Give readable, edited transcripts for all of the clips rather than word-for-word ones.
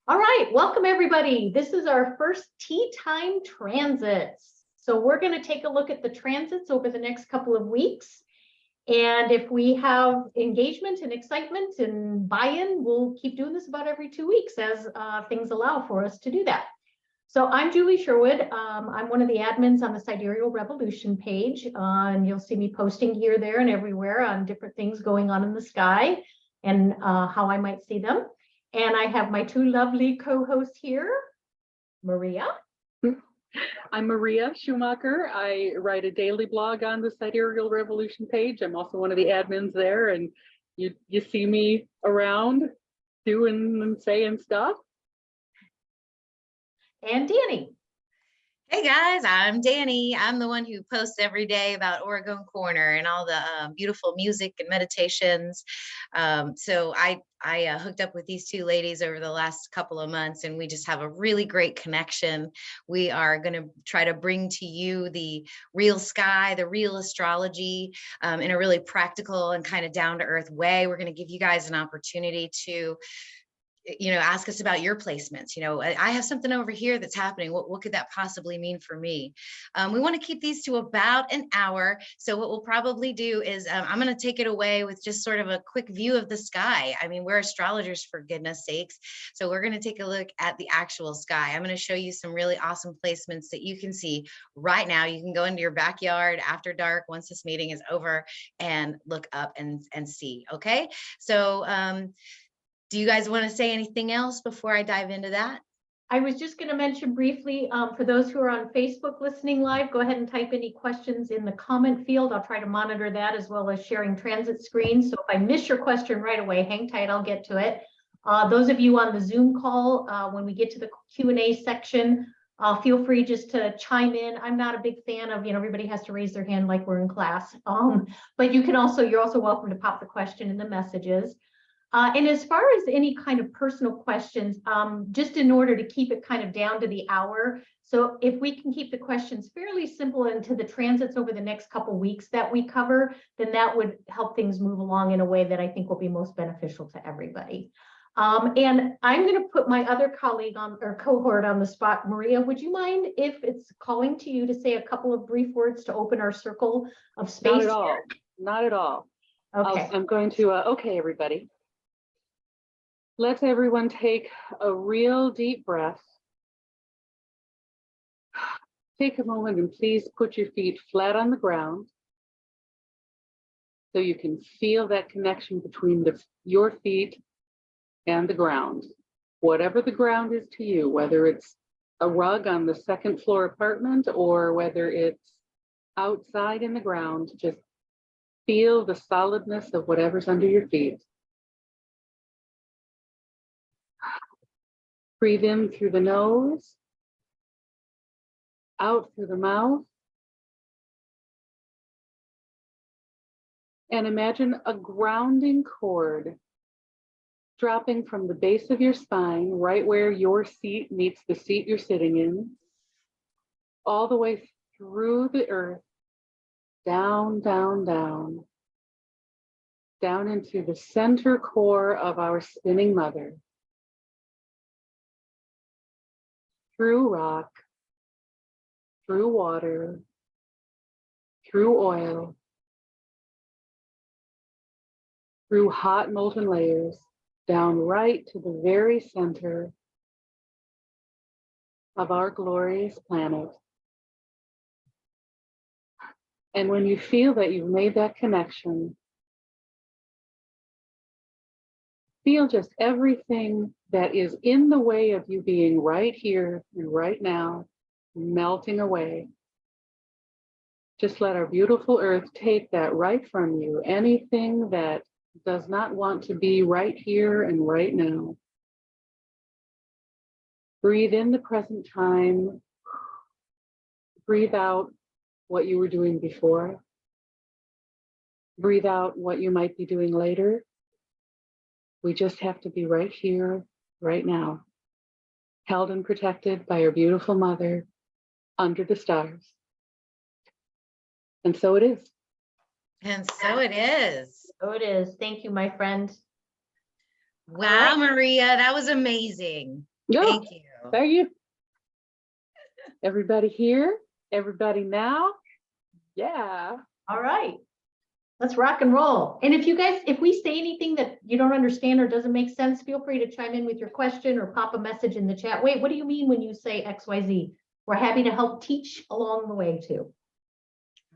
All right, welcome everybody. This is our first tea time transits. So we're going to take a look at the transits over the next couple of weeks. And if we have engagement and excitement and buy-in, we'll keep doing this about every 2 weeks as things allow for us to do that. So I'm Julie Sherwood. I'm one of the admins on the Sidereal Revolution page. And you'll see me posting here, there, and everywhere on different things going on in the sky and how I might see them. And I have my two lovely co-hosts here, Maria. I'm Maria Schumacher. I write a daily blog on the Sidereal Revolution page. I'm also one of the admins there, and you see me around doing and saying stuff. And Danny. Hey guys, I'm Danny. I'm the one who posts every day about Oregon Corner and all the beautiful music and meditations. So I hooked up with these two ladies over the last couple of months, and we just have a really great connection. We are going to try to bring to you the real sky, the real astrology in a really practical and kind of down-to-earth way. We're going to give you guys an opportunity to ask us about your placements. I have something over here that's happening. What could that possibly mean for me? We want to keep these to about an hour. So what we'll probably do is I'm going to take it away with just sort of a quick view of the sky. I mean, we're astrologers, for goodness sakes. So we're going to take a look at the actual sky. I'm going to show you some really awesome placements that you can see right now. You can go into your backyard after dark once this meeting is over and look up and see. Okay. So, do you guys want to say anything else before I dive into that? I was just going to mention briefly, for those who are on Facebook listening live, go ahead and type any questions in the comment field. I'll try to monitor that as well as sharing transit screens. So if I miss your question right away, hang tight, I'll get to it. Those of you on the Zoom call, when we get to the Q&A section, feel free just to chime in. I'm not a big fan of, everybody has to raise their hand like we're in class. But you're also welcome to pop the question in the messages. And as far as any kind of personal questions, just in order to keep it kind of down to the hour. So if we can keep the questions fairly simple into the transits over the next couple of weeks that we cover, then that would help things move along in a way that I think will be most beneficial to everybody. And I'm going to put my other colleague on or cohort on the spot. Maria, would you mind if it's calling to you to say a couple of brief words to open our circle of space? Not at all. Not at all. Okay. I'm going to, okay, everybody. Let's everyone take a real deep breath. Take a moment and please put your feet flat on the ground so you can feel that connection between your feet and the ground. Whatever the ground is to you, whether it's a rug on the second floor apartment or whether it's outside in the ground, just feel the solidness of whatever's under your feet. Breathe in through the nose, out through the mouth, and imagine a grounding cord dropping from the base of your spine, right where your seat meets the seat you're sitting in, all the way through the earth, down, down, down, down into the center core of our spinning mother. Through rock, through water, through oil, through hot molten layers, down right to the very center of our glorious planet. And when you feel that you've made that connection, feel just everything that is in the way of you being right here and right now, melting away. Just let our beautiful earth take that right from you. Anything that does not want to be right here and right now. Breathe in the present time. Breathe out what you were doing before. Breathe out what you might be doing later. We just have to be right here, right now, held and protected by our beautiful mother under the stars. And so it is. And so it is. So it is. Thank you, my friend. Wow, Maria, that was amazing. No, Thank you. thank you. Everybody here? Everybody now? Yeah. All right. Let's rock and roll. And if you guys, if we say anything that you don't understand or doesn't make sense, feel free to chime in with your question or pop a message in the chat. Wait, what do you mean when you say XYZ? We're happy to help teach along the way too.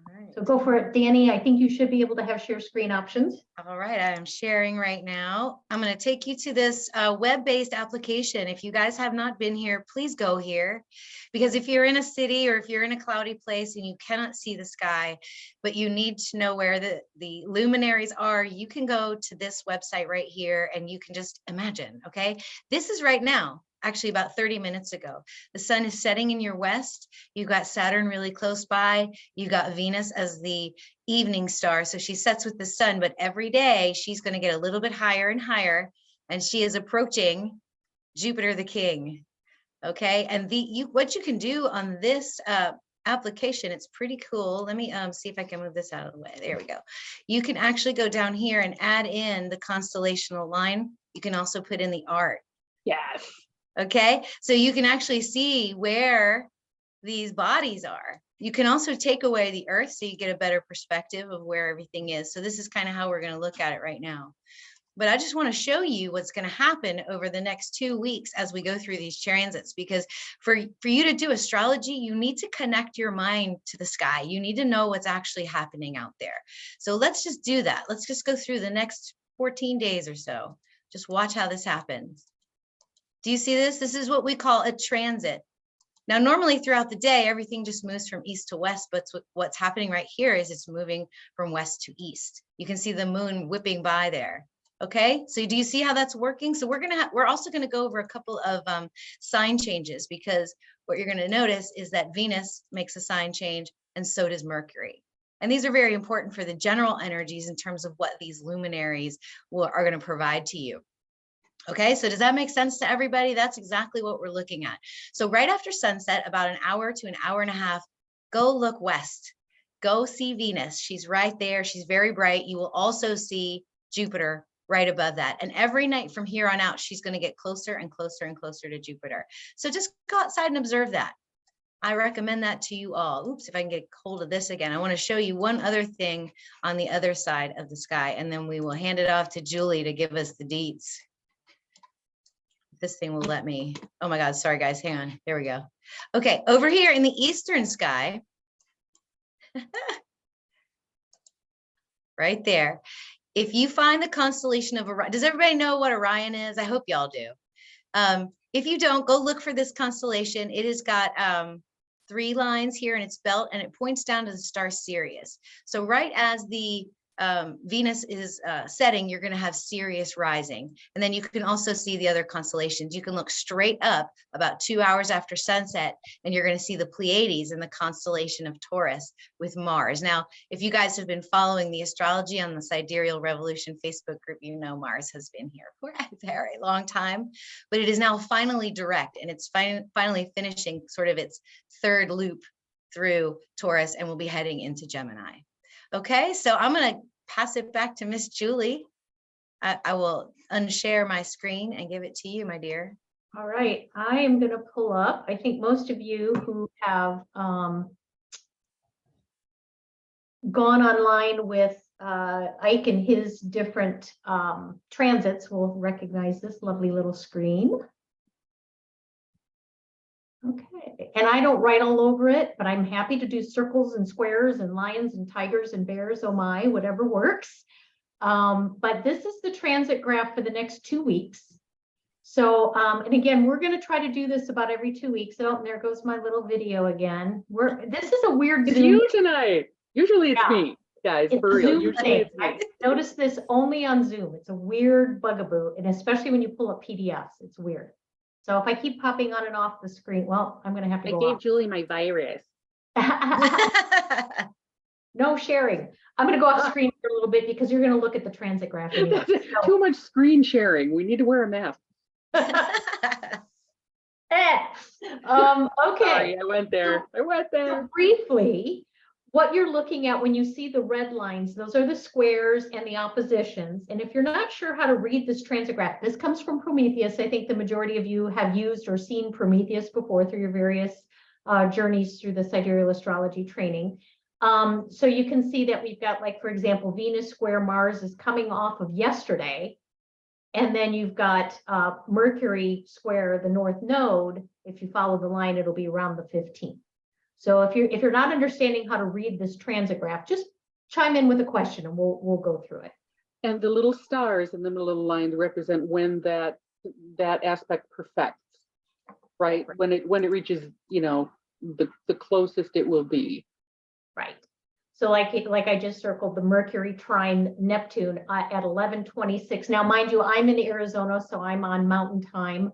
All right. So go for it, Danny. I think you should be able to have share screen options. All right, I am sharing right now. I'm going to take you to this web-based application. If you guys have not been here, please go here. Because if you're in a city or if you're in a cloudy place and you cannot see the sky, but you need to know where the luminaries are, you can go to this website right here and you can just imagine, okay? This is right now, actually about 30 minutes ago. The sun is setting in your west. You've got Saturn really close by. You got Venus as the evening star. So she sets with the sun, but every day she's going to get a little bit higher and higher. And she is approaching Jupiter, the king. Okay. And what you can do on this application, it's pretty cool. Let me see if I can move this out of the way. There we go. You can actually go down here and add in the constellational line. You can also put in the art. Yes. Okay. So you can actually see where these bodies are. You can also take away the earth so you get a better perspective of where everything is. So this is kind of how we're going to look at it right now. But I just want to show you what's going to happen over the next 2 weeks as we go through these transits, because for you to do astrology, you need to connect your mind to the sky. You need to know what's actually happening out there. So let's just do that. Let's just go through the next 14 days or so. Just watch how this happens. Do you see this? This is what we call a transit. Now, normally throughout the day, everything just moves from east to west, but what's happening right here is it's moving from west to east. You can see the moon whipping by there. Okay, so do you see how that's working? So we're also going to go over a couple of sign changes, because what you're going to notice is that Venus makes a sign change and so does Mercury. And these are very important for the general energies in terms of what these luminaries are going to provide to you. Okay, so does that make sense to everybody? That's exactly what we're looking at. So right after sunset, about an hour to an hour and a half, go look west. Go see Venus. She's right there. She's very bright. You will also see Jupiter right above that. And every night from here on out, she's going to get closer and closer and closer to Jupiter. So just go outside and observe that. I recommend that to you all. Oops, if I can get hold of this again. I want to show you one other thing on the other side of the sky, and then we will hand it off to Julie to give us the deets. This thing will let me. Oh my God, sorry guys, hang on. There we go. Okay, over here in the eastern sky, right there, if you find the constellation of Orion, does everybody know what Orion is? I hope y'all do. If you don't, go look for this constellation. It has got 3 lines here in its belt, and it points down to the star Sirius. So right as the Venus is setting, you're going to have Sirius rising. And then you can also see the other constellations. You can look straight up about 2 hours after sunset, and you're going to see the Pleiades in the constellation of Taurus with Mars. Now, if you guys have been following the astrology on the Sidereal Revolution Facebook group, you know Mars has been here for a very long time, but it is now finally direct, and it's finally finishing sort of its 3rd loop through Taurus, and we'll be heading into Gemini. Okay, so I'm going to pass it back to Miss Julie. I will unshare my screen and give it to you, my dear. All right, I am going to pull up. I think most of you who have gone online with Ike and his different transits will recognize this lovely little screen. Okay, and I don't write all over it, but I'm happy to do circles and squares and lions and tigers and bears, oh my, whatever works. But this is the transit graph for the next 2 weeks. So, and again, we're going to try to do this about every 2 weeks. Oh, and there goes my little video again. This is a weird It's Zoom. you tonight. Usually it's me, guys, It's for real. Zoom Usually thing. it's me. I noticed this only on Zoom. It's a weird bugaboo, and especially when you pull up PDFs, it's weird. So if I keep popping on and off the screen, well, I'm going to have to I go gave off. Julie my virus. No sharing. I'm going to go off screen for a little bit because you're going to look at the transit graph anyway. Too much screen sharing. We need to wear a mask. Okay. Sorry, I went there. So briefly, what you're looking at when you see the red lines, those are the squares and the oppositions. And if you're not sure how to read this transit graph, this comes from Prometheus. I think the majority of you have used or seen Prometheus before through your various journeys through the sidereal astrology training. So you can see that we've got, like, for example, Venus square Mars is coming off of yesterday. And then you've got Mercury square the North Node. If you follow the line, it'll be around the 15th. So if you're not understanding how to read this transit graph, just chime in with a question and we'll go through it. And the little stars in the middle of the line represent when that aspect perfects, right? When it reaches, you know, the closest it will be. Right. So like I just circled the Mercury trine Neptune at 11:26. Now, mind you, I'm in Arizona, so I'm on Mountain Time.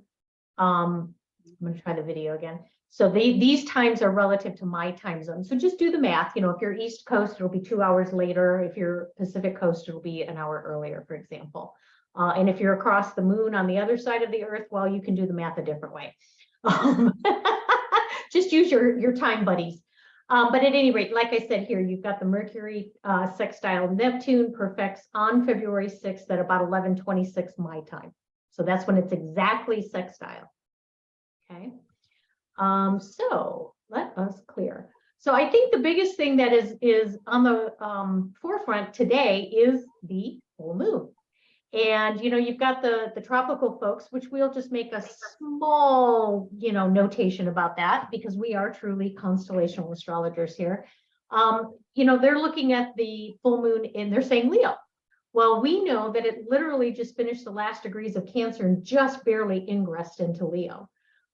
I'm going to try the video again. So these times are relative to my time zone. So just do the math. You know, if you're East Coast, it'll be 2 hours later. If you're Pacific Coast, it'll be an hour earlier, for example. And if you're across the moon on the other side of the Earth, well, you can do the math a different way. Just use your time buddies. But at any rate, like I said here, you've got the Mercury sextile Neptune perfects on February 6th at about 11:26 my time. So that's when it's exactly sextile. Okay. So let us clear. So I think the biggest thing that is on the forefront today is the full moon. And, you know, you've got the tropical folks, which we'll just make a small, you know, notation about that because we are truly constellational astrologers here. You know, they're looking at the full moon and they're saying Leo. Well, we know that it literally just finished the last degrees of Cancer and just barely ingressed into Leo.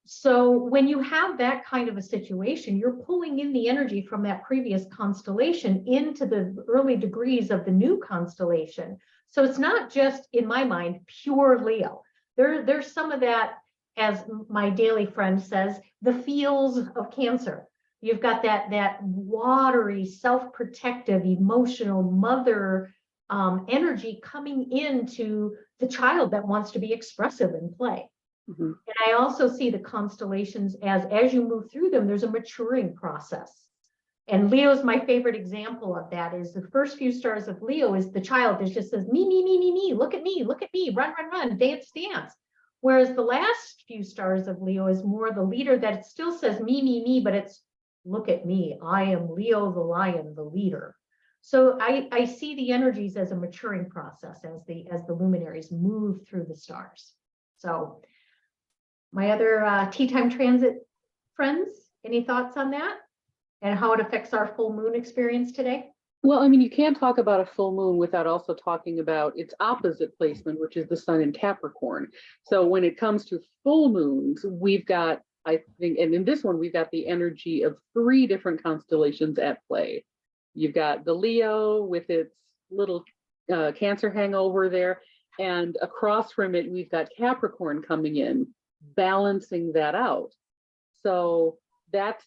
So when you have that kind of a situation, you're pulling in the energy from that previous constellation into the early degrees of the new constellation. So it's not just, in my mind, pure Leo. There's some of that, as my daily friend says, the feels of Cancer. You've got that watery, self-protective, emotional mother energy coming into the child that wants to be expressive and play. Mm-hmm. And I also see the constellations as you move through them, there's a maturing process. And Leo's my favorite example of that. Is the first few stars of Leo is the child that just says, me, look at me, run, dance. Whereas the last few stars of Leo is more the leader that still says me, but it's look at me. I am Leo the lion, the leader. So I see the energies as a maturing process as the luminaries move through the stars. So my other tea time transit friends, any thoughts on that and how it affects our full moon experience today? Well, I mean, you can't talk about a full moon without also talking about its opposite placement, which is the sun in Capricorn. So when it comes to full moons, we've got, I think, and in this one, we've got the energy of 3 different constellations at play. You've got the Leo with its little Cancer hangover there. And across from it, we've got Capricorn coming in, balancing that out. So that's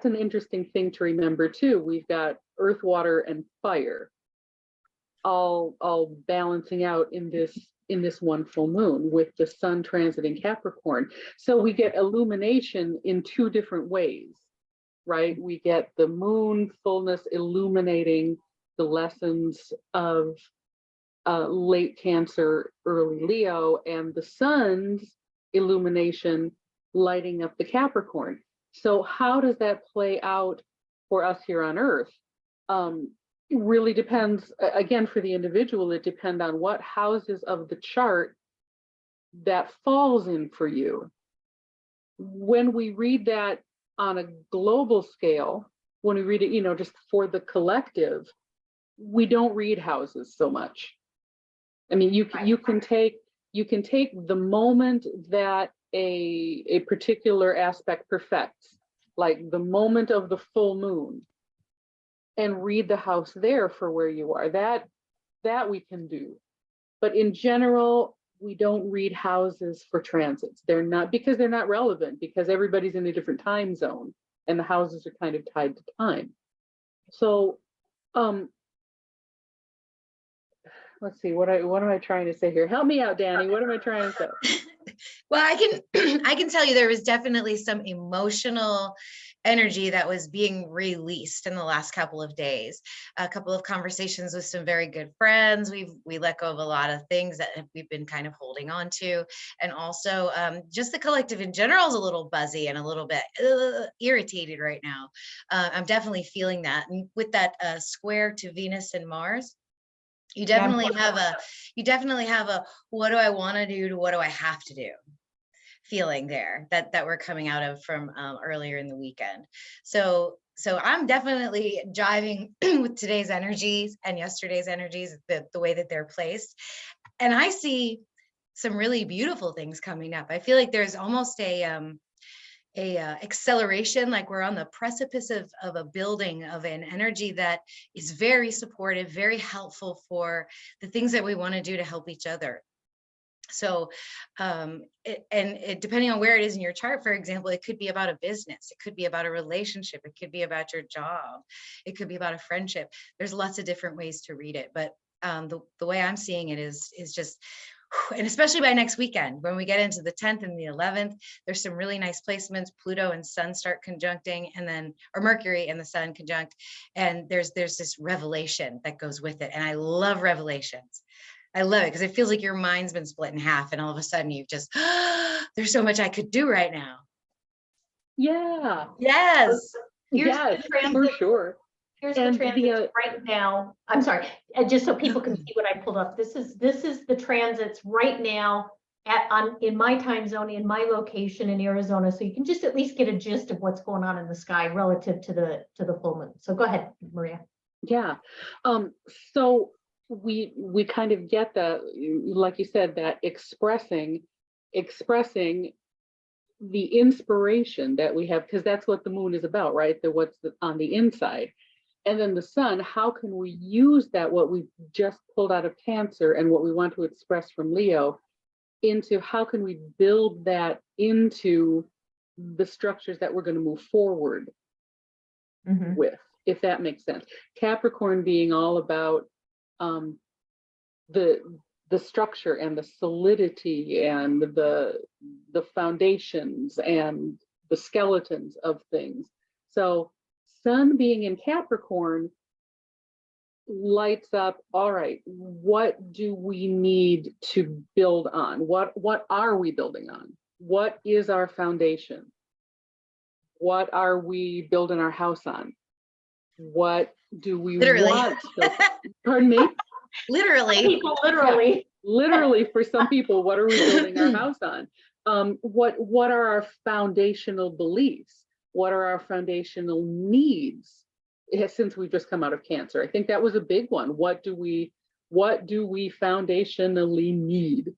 an interesting thing to remember too. We've got earth, water, and fire all balancing out in this one full moon with the sun transiting Capricorn. So we get illumination in 2 different ways, right? We get the moon fullness illuminating the lessons of late Cancer, early Leo, and the sun's illumination lighting up the Capricorn. So how does that play out for us here on Earth? It really depends, again, for the individual, it depends on what houses of the chart that falls in for you. When we read that on a global scale, when we read it, you know, just for the collective, we don't read houses so much. I mean, you can take the moment that a particular aspect perfects, like the moment of the full moon, and read the house there for where you are. That we can do. But in general, we don't read houses for transits. They're not, because they're not relevant, because everybody's in a different time zone and the houses are kind of tied to time. So let's see, what am I trying to say here? Help me out, Danny. What am I trying to say? Well, I can tell you there was definitely some emotional energy that was being released in the last couple of days. A couple of conversations with some very good friends. We let go of a lot of things that we've been kind of holding on to. And also just the collective in general is a little buzzy and a little bit irritated right now. I'm definitely feeling that. And with that square to Venus and Mars, you definitely have a what do I want to do to what do I have to do feeling there that we're coming out of from earlier in the weekend. So I'm definitely jiving with today's energies and yesterday's energies, the way that they're placed. And I see some really beautiful things coming up. I feel like there's almost a acceleration, like we're on the precipice of a building of an energy that is very supportive, very helpful for the things that we want to do to help each other. So, depending on where it is in your chart, for example, it could be about a business, it could be about a relationship, it could be about your job, it could be about a friendship. There's lots of different ways to read it, but the way I'm seeing it is just, and especially by next weekend, when we get into the 10th and the 11th, there's some really nice placements. Pluto and Sun start conjuncting, and then, or Mercury and the Sun conjunct, and there's this revelation that goes with it. And I love revelations. I love it because it feels like your mind's been split in half, and all of a sudden you've just, there's so much I could do right now. Yeah. Yes. Yes, for sure. Here's the transits right now. I'm sorry, just so people can see what I pulled up. This is the transits right now in my time zone, in my location in Arizona. So you can just at least get a gist of what's going on in the sky relative to the full moon. So go ahead, Maria. Yeah. So we kind of get the, like you said, that expressing the inspiration that we have, because that's what the moon is about, right? What's on the inside. And then the Sun, how can we use that, what we just pulled out of Cancer and what we want to express from Leo, into how can we build that into the structures that we're going to move forward with, if that makes sense. Capricorn being all about the structure and the solidity and the foundations and the skeletons of things. So Sun being in Capricorn lights up, all right, what do we need to build on? What are we building on? What is our foundation? What are we building our house on? What do we want? Pardon me? Literally. People literally. Yeah, literally, for some people, what are we building our house on? What are our foundational beliefs? What are our foundational needs? Since we've just come out of Cancer, I think that was a big one. What do we foundationally need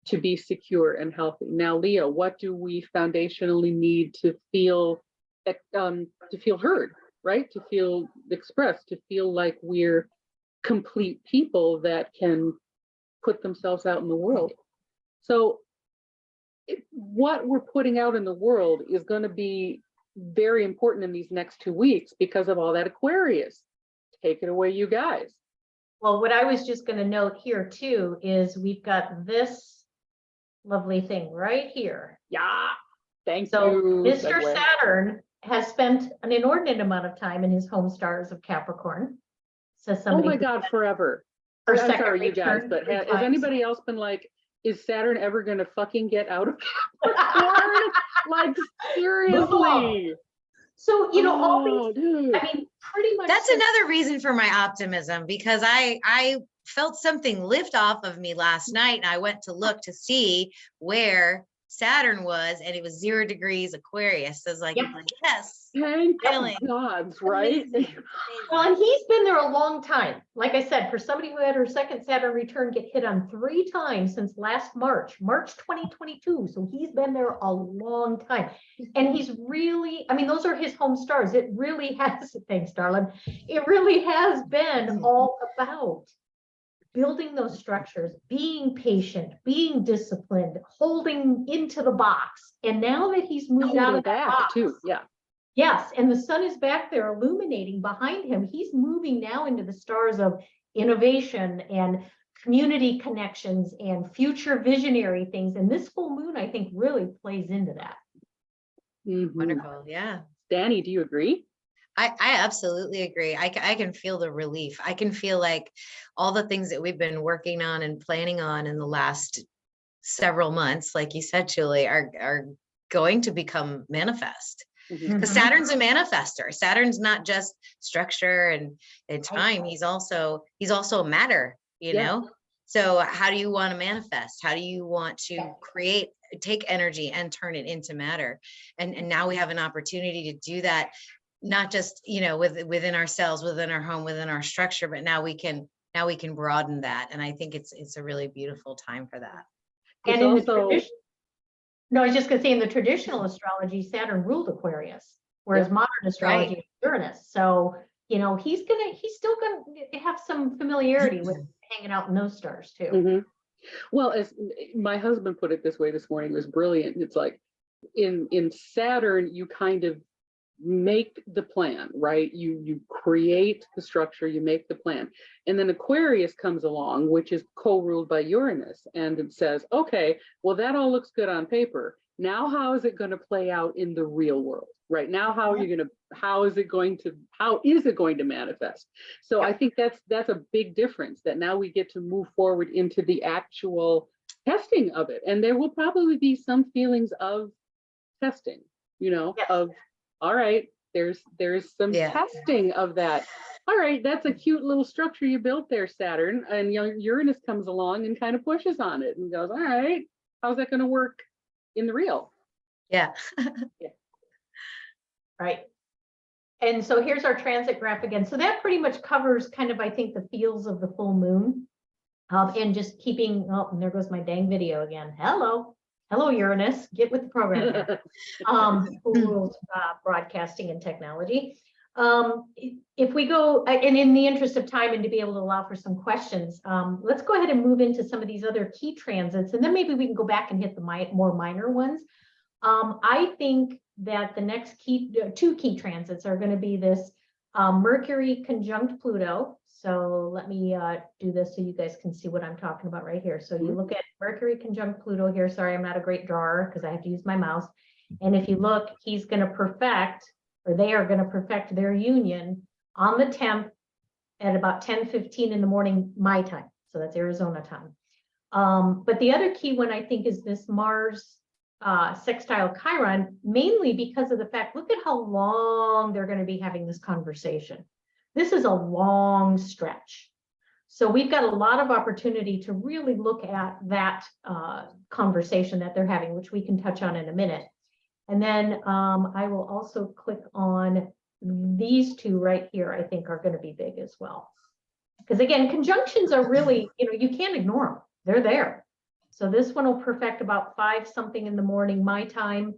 to be secure and healthy? Now, Leo, what do we foundationally need to feel heard, right? To feel expressed, to feel like we're complete people that can put themselves out in the world. So what we're putting out in the world is going to be very important in these next 2 weeks because of all that Aquarius. Take it away, you guys. Well, what I was just going to note here too is we've got this lovely thing right here. Yeah, thank you. Mr. Saturn has spent an inordinate amount of time in his home stars of Capricorn. Says somebody. Oh my God, forever. I'm sorry, you guys, but has anybody else been like, is Saturn ever going to fucking get out of Capricorn? Like, seriously. So, all these, I mean, pretty much. That's another reason for my optimism, because I felt something lift off of me last night, and I went to look to see where Saturn was, and it was 0 degrees Aquarius. So I was like, yes. Thank gods, right? Well, and he's been there a long time. Like I said, for somebody who had her second Saturn return get hit on 3 times since last March 2022. So he's been there a long time. And he's really, I mean, those are his home stars. It really has, thanks, darling. It really has been all about building those structures, being patient, being disciplined, holding into the box. And now that he's moved out of that box, too, yeah. Yes, and the Sun is back there illuminating behind him. He's moving now into the stars of innovation and community connections and future visionary things. And this full moon, I think, really plays into that. Wonderful, yeah. Danny, do you agree? I absolutely agree. I can feel the relief. I can feel like all the things that we've been working on and planning on in the last several months, like you said, Julie, are going to become manifest. Because Saturn's a manifester. Saturn's not just structure and time. He's also matter, you know? So how do you want to manifest? How do you want to create, take energy and turn it into matter? And now we have an opportunity to do that, not just, you know, within ourselves, within our home, within our structure, but now we can broaden that. And I think it's a really beautiful time for that. And in the tradition, no, I was just gonna say, in the traditional astrology, Saturn ruled Aquarius, whereas modern astrology is Uranus. So, you know, he's still gonna have some familiarity with hanging out in those stars too. Well, as my husband put it this way this morning, it was brilliant. It's like in Saturn, you kind of make the plan, right? You create the structure, you make the plan. And then Aquarius comes along, which is co-ruled by Uranus, and it says, okay, well, that all looks good on paper. Now, how is it going to play out in the real world? Right now, how is it going to manifest? So I think that's a big difference, that now we get to move forward into the actual testing of it. And there will probably be some feelings of testing, you know, of, all right, there's some testing of that. All right, that's a cute little structure you built there, Saturn. And Uranus comes along and kind of pushes on it and goes, all right, how's that going to work in the real? Right. And so here's our transit graph again. So that pretty much covers kind of, I think, the feels of the full moon. And just keeping, oh, and there goes my dang video again. Hello, Uranus, get with the program here. Who rules broadcasting and technology? If we go, and in the interest of time and to be able to allow for some questions, let's go ahead and move into some of these other key transits, and then maybe we can go back and hit the more minor ones. I think that the next two key transits are going to be this Mercury conjunct Pluto. So let me do this so you guys can see what I'm talking about right here. So you look at Mercury conjunct Pluto here. Sorry, I'm not a great drawer because I have to use my mouse. And if you look, he's going to perfect, or they are going to perfect their union on the 10th at about 10:15 in the morning, my time. So that's Arizona time. But the other key one, I think, is this Mars sextile Chiron, mainly because of the fact, look at how long they're going to be having this conversation. This is a long stretch. So we've got a lot of opportunity to really look at that conversation that they're having, which we can touch on in a minute. And then I will also click on these two right here, I think are going to be big as well. Because again, conjunctions are really, you know, you can't ignore them. They're there. So this one will perfect about 5 something in the morning, my time.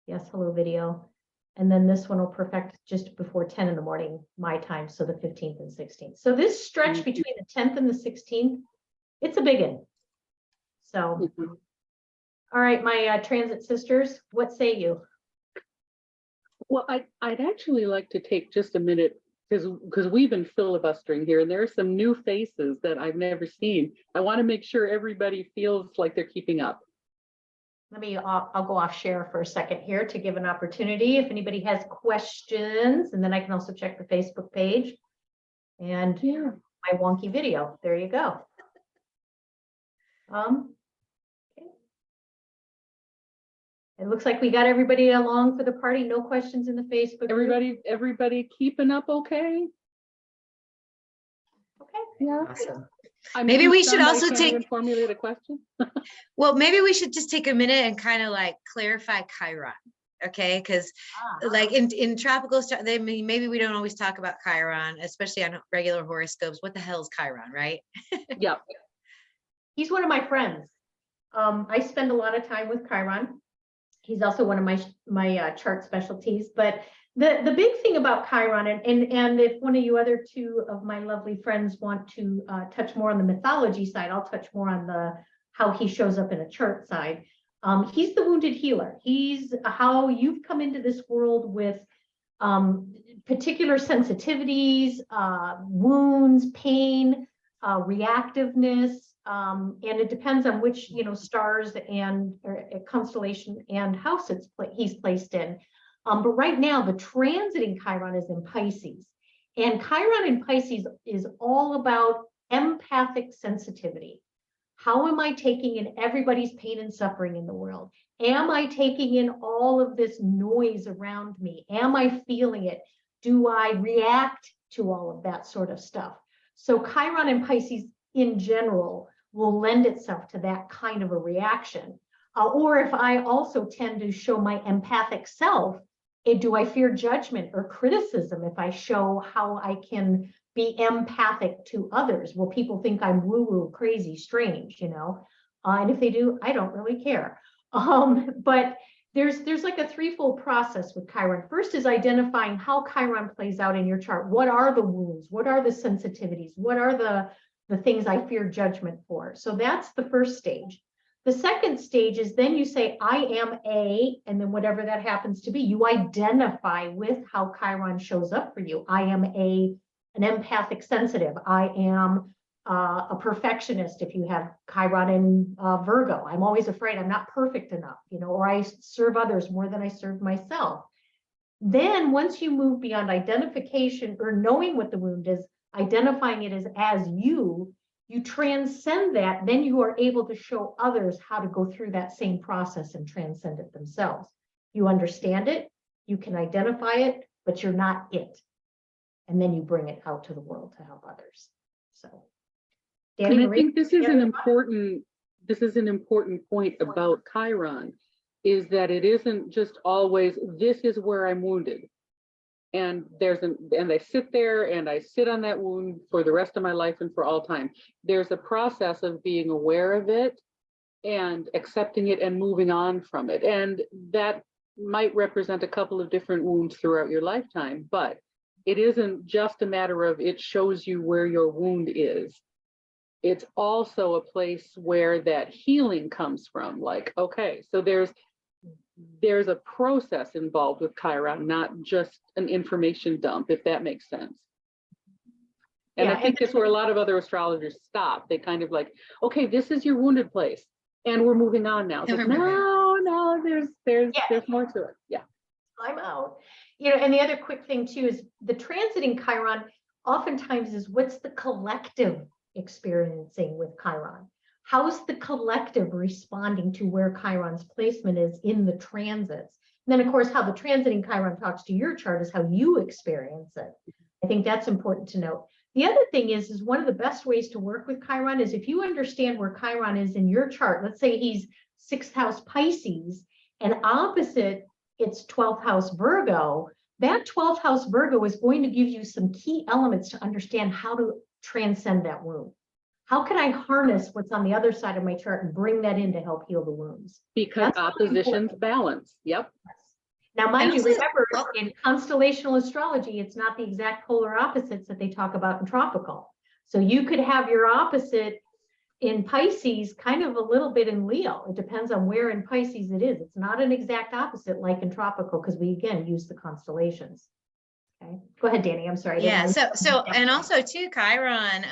Yes, hello video. And then this one will perfect just before 10 in the morning, my time. So the 15th and 16th. So this stretch between the 10th and the 16th, it's a big one. So, all right, my transit sisters, what say you? Well, I'd actually like to take just a minute, because we've been filibustering here and there are some new faces that I've never seen. I want to make sure everybody feels like they're keeping up. Let me, I'll go off share for a second here to give an opportunity if anybody has questions, and then I can also check the Facebook page and my wonky video. There you go. Okay. It looks like we got everybody along for the party. No questions in the Facebook group. Everybody keeping up okay? Okay. Yeah. Awesome. Maybe we should also formulate a question. Well, maybe we should just take a minute and kind of like clarify Chiron. Okay, because like in tropical maybe we don't always talk about Chiron, especially on regular horoscopes. What the hell is Chiron, right? Yeah, he's one of my friends. I spend a lot of time with Chiron. He's also one of my chart specialties. But the big thing about Chiron, and if one of you other two of my lovely friends want to touch more on the mythology side, I'll touch more on the how he shows up in a chart side. He's the wounded healer. He's how you've come into this world with particular sensitivities, wounds, pain, reactiveness, and it depends on which stars and constellation and house he's placed in. But right now, the transit in Chiron is in Pisces. And Chiron in Pisces is all about empathic sensitivity. How am I taking in everybody's pain and suffering in the world? Am I taking in all of this noise around me? Am I feeling it? Do I react to all of that sort of stuff? So Chiron in Pisces in general will lend itself to that kind of a reaction. Or if I also tend to show my empathic self, do I fear judgment or criticism if I show how I can be empathic to others? Will people think I'm woo-woo, crazy, strange, you know? And if they do, I don't really care. But there's like a threefold process with Chiron. First is identifying how Chiron plays out in your chart. What are the wounds? What are the sensitivities? What are the things I fear judgment for? So that's the first stage. The second stage is then you say, I am a, and then whatever that happens to be, you identify with how Chiron shows up for you. I am an empathic sensitive. I am a perfectionist if you have Chiron in Virgo. I'm always afraid I'm not perfect enough, you know, or I serve others more than I serve myself. Then once you move beyond identification or knowing what the wound is, identifying it as you transcend that, then you are able to show others how to go through that same process and transcend it themselves. You understand it, you can identify it, but you're not it. And then you bring it out to the world to help others. So, Danny, and I think this is an important point about Chiron, is that it isn't just always, this is where I'm wounded. And I sit there and I sit on that wound for the rest of my life and for all time. There's a process of being aware of it and accepting it and moving on from it. And that might represent a couple of different wounds throughout your lifetime, but it isn't just a matter of it shows you where your wound is. It's also a place where that healing comes from. Like, okay, so there's a process involved with Chiron, not just an information dump, if that makes sense. And I think that's where a lot of other astrologers stop. They kind of like, okay, this is your wounded place, and we're moving on now. Like, no, there's more to it. Yeah. I'm out. You know, and the other quick thing too is the transit in Chiron oftentimes is what's the collective experiencing with Chiron? How's the collective responding to where Chiron's placement is in the transits? And then, of course, how the transit in Chiron talks to your chart is how you experience it. I think that's important to note. The other thing is one of the best ways to work with Chiron is if you understand where Chiron is in your chart. Let's say he's 6th house Pisces and opposite it's 12th house Virgo. That 12th house Virgo is going to give you some key elements to understand how to transcend that wound. How can I harness what's on the other side of my chart and bring that in to help heal the wounds? Because oppositions balance. Yep. Now, mind you, remember in constellational astrology, it's not the exact polar opposites that they talk about in tropical. So you could have your opposite in Pisces kind of a little bit in Leo. It depends on where in Pisces it is. It's not an exact opposite like in tropical because we, again, use the constellations. Okay, go ahead, Danny. I'm sorry. Yeah, so and also too, Chiron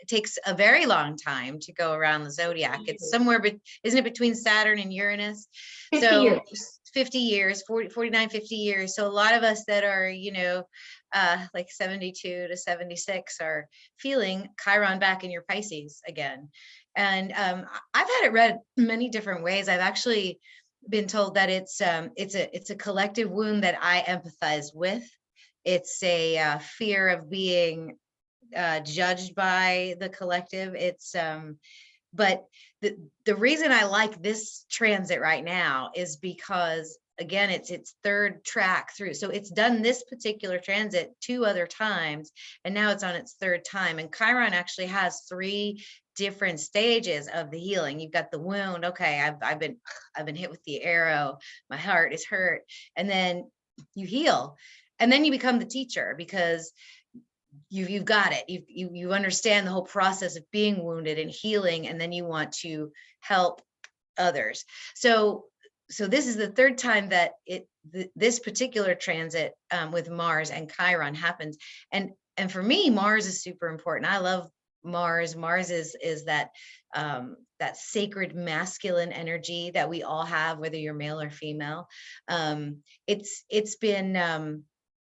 takes a very long time to go around the zodiac. It's somewhere, but isn't it between Saturn and Uranus? 50 years. 50 years, 49, 50 years. So a lot of us that are, you know, like 72 to 76 are feeling Chiron back in your Pisces again. And I've had it read many different ways. I've actually been told that it's a collective wound that I empathize with. It's a fear of being judged by the collective. It's but the reason I like this transit right now is because, again, it's its third track through. So it's done this particular transit 2 other times, and now it's on its 3rd time. And Chiron actually has 3 different stages of the healing. You've got the wound. Okay, I've been hit with the arrow. My heart is hurt, and then you heal, and then you become the teacher because you've got it. You understand the whole process of being wounded and healing, and then you want to help others. So this is the 3rd time that this particular transit with Mars and Chiron happens. And for me, Mars is super important. I love Mars. Mars is that that sacred masculine energy that we all have, whether you're male or female. It's been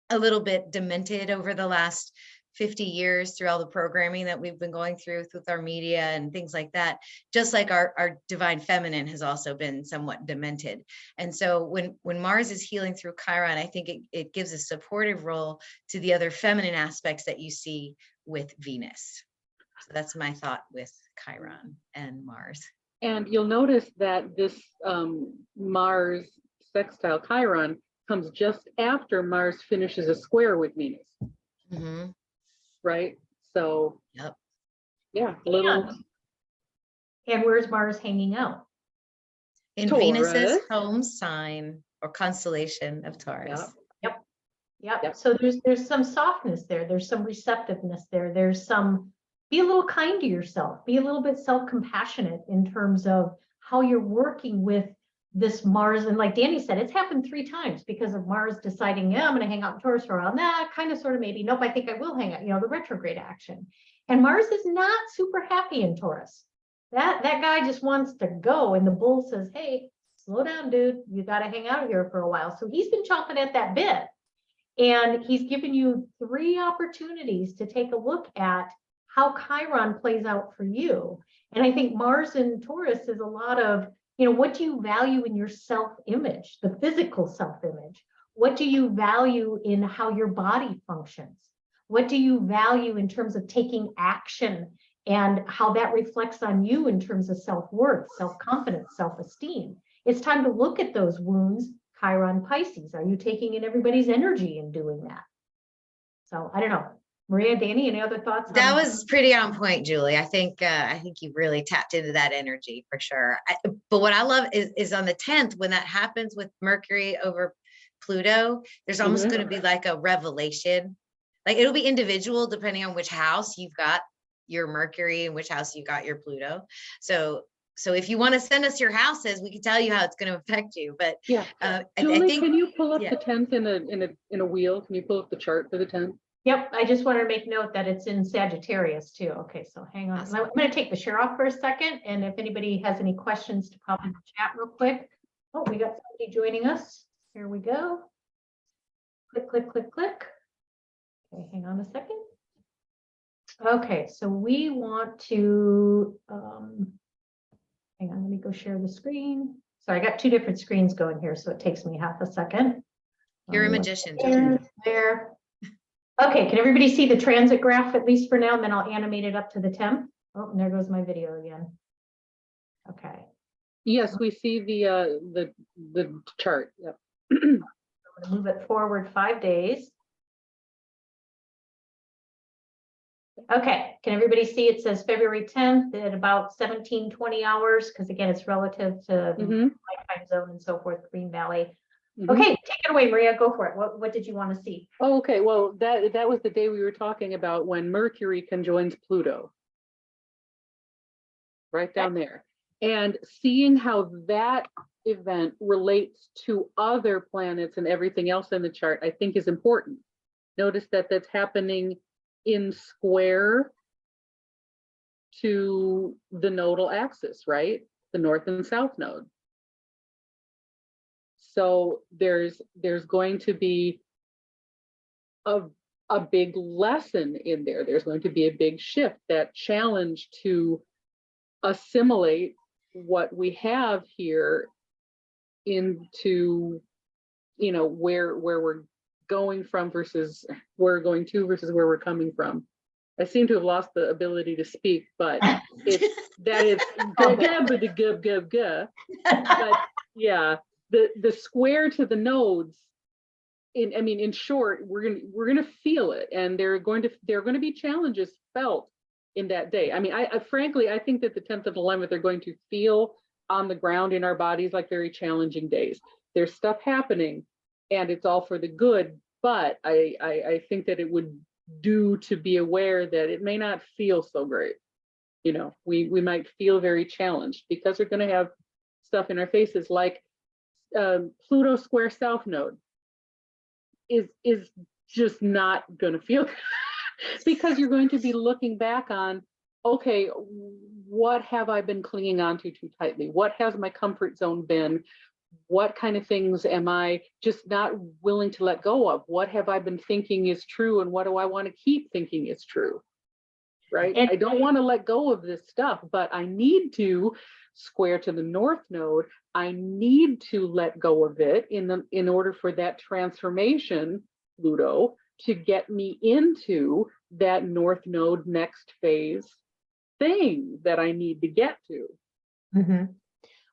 a little bit demented over the last 50 years through all the programming that we've been going through with our media and things like that, just like our divine feminine has also been somewhat demented. And so when Mars is healing through Chiron, I think it gives a supportive role to the other feminine aspects that you see with Venus. So that's my thought with Chiron and Mars. And you'll notice that this Mars sextile Chiron comes just after Mars finishes a square with Venus. Mm-hmm. Right? So, yep. Yeah, little. And where's Mars hanging out? In Taurus. Venus's home sign or constellation of Taurus. Yep. So there's some softness there. There's some receptiveness there. There's some, be a little kind to yourself. Be a little bit self-compassionate in terms of how you're working with this Mars. And like Danny said, it's happened 3 times because of Mars deciding, yeah, I'm going to hang out in Taurus for a while. Nah, kind of, sort of, maybe. Nope, I think I will hang out, the retrograde action. And Mars is not super happy in Taurus. That guy just wants to go. And the bull says, hey, slow down, dude. You got to hang out here for a while. So he's been chomping at that bit. And he's given you 3 opportunities to take a look at how Chiron plays out for you. And I think Mars in Taurus is a lot of, what do you value in your self-image, the physical self-image? What do you value in how your body functions? What do you value in terms of taking action and how that reflects on you in terms of self-worth, self-confidence, self-esteem? It's time to look at those wounds. Chiron Pisces, are you taking in everybody's energy in doing that? So I don't know. Maria, Danny, any other thoughts? That was pretty on point, Julie. I think you really tapped into that energy for sure. But what I love is on the 10th, when that happens with Mercury over Pluto, there's almost going to be like a revelation. Like it'll be individual depending on which house you've got your Mercury and which house you got your Pluto. So if you want to send us your houses, we can tell you how it's going to affect you. But yeah, Julie, I think, can you pull up the 10th in a wheel? Can you pull up the chart for the 10th? Yep, I just want to make note that it's in Sagittarius too. Okay, so hang on. Awesome. I'm going to take the share off for a second, and if anybody has any questions to pop in the chat real quick. Oh, we got somebody joining us. Here we go. Click, click, click, click. Okay, hang on a second. Okay, so we want to, hang on, let me go share the screen. Sorry, I got 2 different screens going here, so it takes me half a second. You're a magician. There. Okay, can everybody see the transit graph at least for now? And then I'll animate it up to the 10th. Oh, and there goes my video again. Okay. Yes, we see the chart. Yep. I'm going to move it forward 5 days. Okay, can everybody see it says February 10th at about 17:20 hours? Because again, it's relative to my time zone and so forth, Green Valley. Okay, take it away, Maria. Go for it. What did you want to see? Oh, okay. Well, that was the day we were talking about when Mercury conjoins Pluto. Right down there. And seeing how that event relates to other planets and everything else in the chart, I think is important. Notice that that's happening in square to the nodal axis, right? The north and south node. So there's going to be a big lesson in there. There's going to be a big shift, that challenge to assimilate what we have here into, where we're going from versus where we're going to versus where we're coming from. I seem to have lost the ability to speak, but that is but yeah, the square to the nodes. In short, we're gonna feel it, and there are going to be challenges felt in that day. I frankly think that the 10th and 11th are going to feel on the ground in our bodies like very challenging days. There's stuff happening, and it's all for the good. But I think that it would do to be aware that it may not feel so great. We might feel very challenged because we're going to have stuff in our faces like Pluto square south node is just not going to feel because you're going to be looking back on okay, what have I been clinging on to too tightly? What has my comfort zone been? What kind of things am I just not willing to let go of? What have I been thinking is true, and what do I want to keep thinking is true? Right? And I don't want to let go of this stuff, but I need to square to the North Node. I need to let go of it in order for that transformation, Pluto, to get me into that North Node next phase thing that I need to get to. Mhm.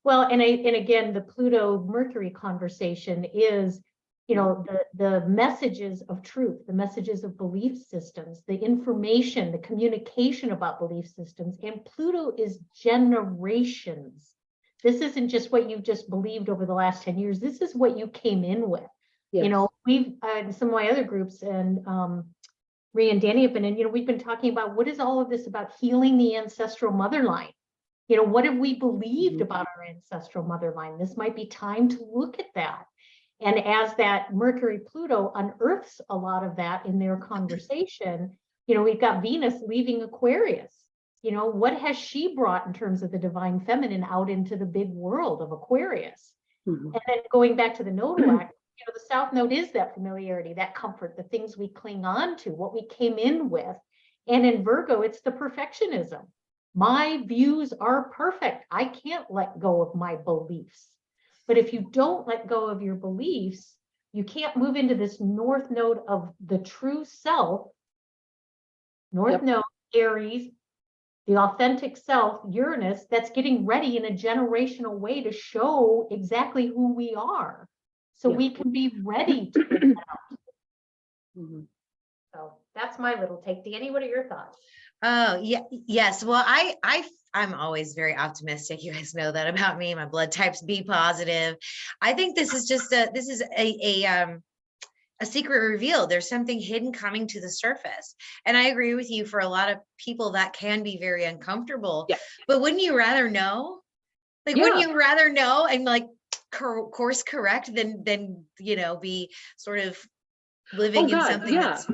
Well, and again, the Pluto Mercury conversation is, you know, the messages of truth, the messages of belief systems, the information, the communication about belief systems, and Pluto is generations. This isn't just what you've just believed over the last 10 years. This is what you came in with. Yes. You know, we've in some of my other groups, and Rhea and Danny have been in, you know, we've been talking about what is all of this about healing the ancestral mother line. You know, what have we believed about our ancestral mother line? This might be time to look at that. And as that Mercury Pluto unearths a lot of that in their conversation, you know, we've got Venus leaving Aquarius. You know, what has she brought in terms of the divine feminine out into the big world of Aquarius? And then going back to the nodal act, you know, the South Node is that familiarity, that comfort, the things we cling on to, what we came in with. And in Virgo, it's the perfectionism. My views are perfect. I can't let go of my beliefs. But if you don't let go of your beliefs, you can't move into this North Node of the true self. North Node, Aries, the authentic self, Uranus, that's getting ready in a generational way to show exactly who we are. So we can be ready to live that out. So that's my little take. Danny, what are your thoughts? Oh, yeah, yes. Well, I'm always very optimistic. You guys know that about me. My blood type's B positive. I think this is just a secret reveal. There's something hidden coming to the surface. And I agree with you, for a lot of people that can be very uncomfortable. Yeah. But wouldn't you rather know? Like, wouldn't you rather know and like course correct than, you know, be sort of living in something that's,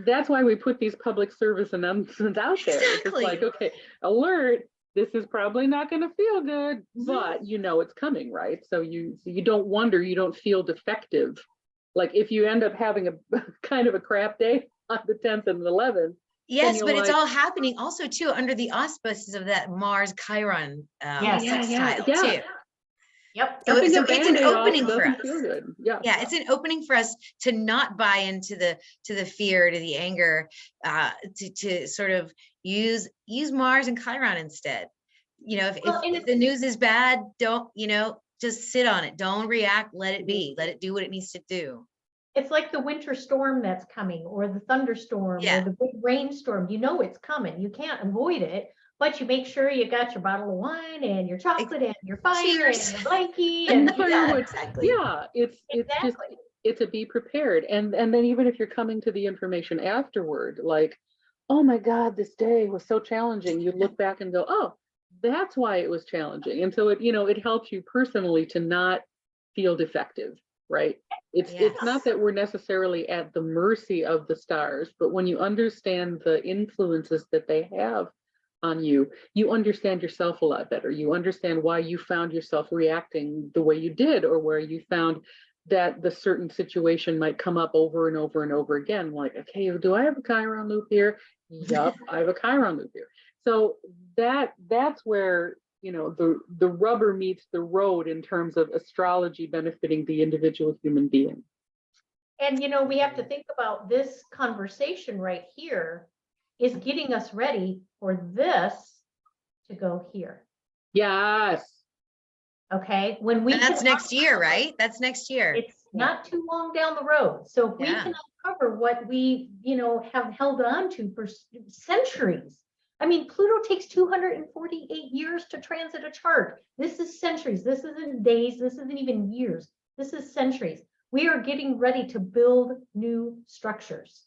that's why we put these public service announcements out there. Exactly. It's like, okay, alert, this is probably not going to feel good, but you know it's coming, right? So you don't wonder, you don't feel defective. Like if you end up having a kind of a crap day on the 10th and the 11th. Yes, but it's all happening also too under the auspices of that Mars Chiron sextile too. Yep. So it's an opening for us. Yeah, it's an opening for us to not buy into the fear, to the anger, to sort of use Mars and Chiron instead. You know, if the news is bad, don't, you know, just sit on it. Don't react. Let it be. Let it do what it needs to do. It's like the winter storm that's coming, or the thunderstorm, or the big rainstorm. You know it's coming. You can't avoid it. But you make sure you got your bottle of wine and your chocolate and your fire and your blankie and firewood. Exactly. Yeah, it's a be prepared. And then even if you're coming to the information afterward, like, oh my God, this day was so challenging. You look back and go, oh, that's why it was challenging. And so it helps you personally to not feel defective, right? It's not that we're necessarily at the mercy of the stars, but when you understand the influences that they have on you, you understand yourself a lot better. You understand why you found yourself reacting the way you did, or where you found that the certain situation might come up over and over and over again. Like, okay, do I have a Chiron loop here? Yup, I have a Chiron loop here. So that's where, you know, the rubber meets the road in terms of astrology benefiting the individual human being. And, you know, we have to think about this conversation right here is getting us ready for this to go here. Yes. Okay. And that's next year, right? That's next year. It's not too long down the road. So if we can uncover what we, you know, have held on to for centuries. I mean, Pluto takes 248 years to transit a chart. This is centuries. This isn't days. This isn't even years. This is centuries. We are getting ready to build new structures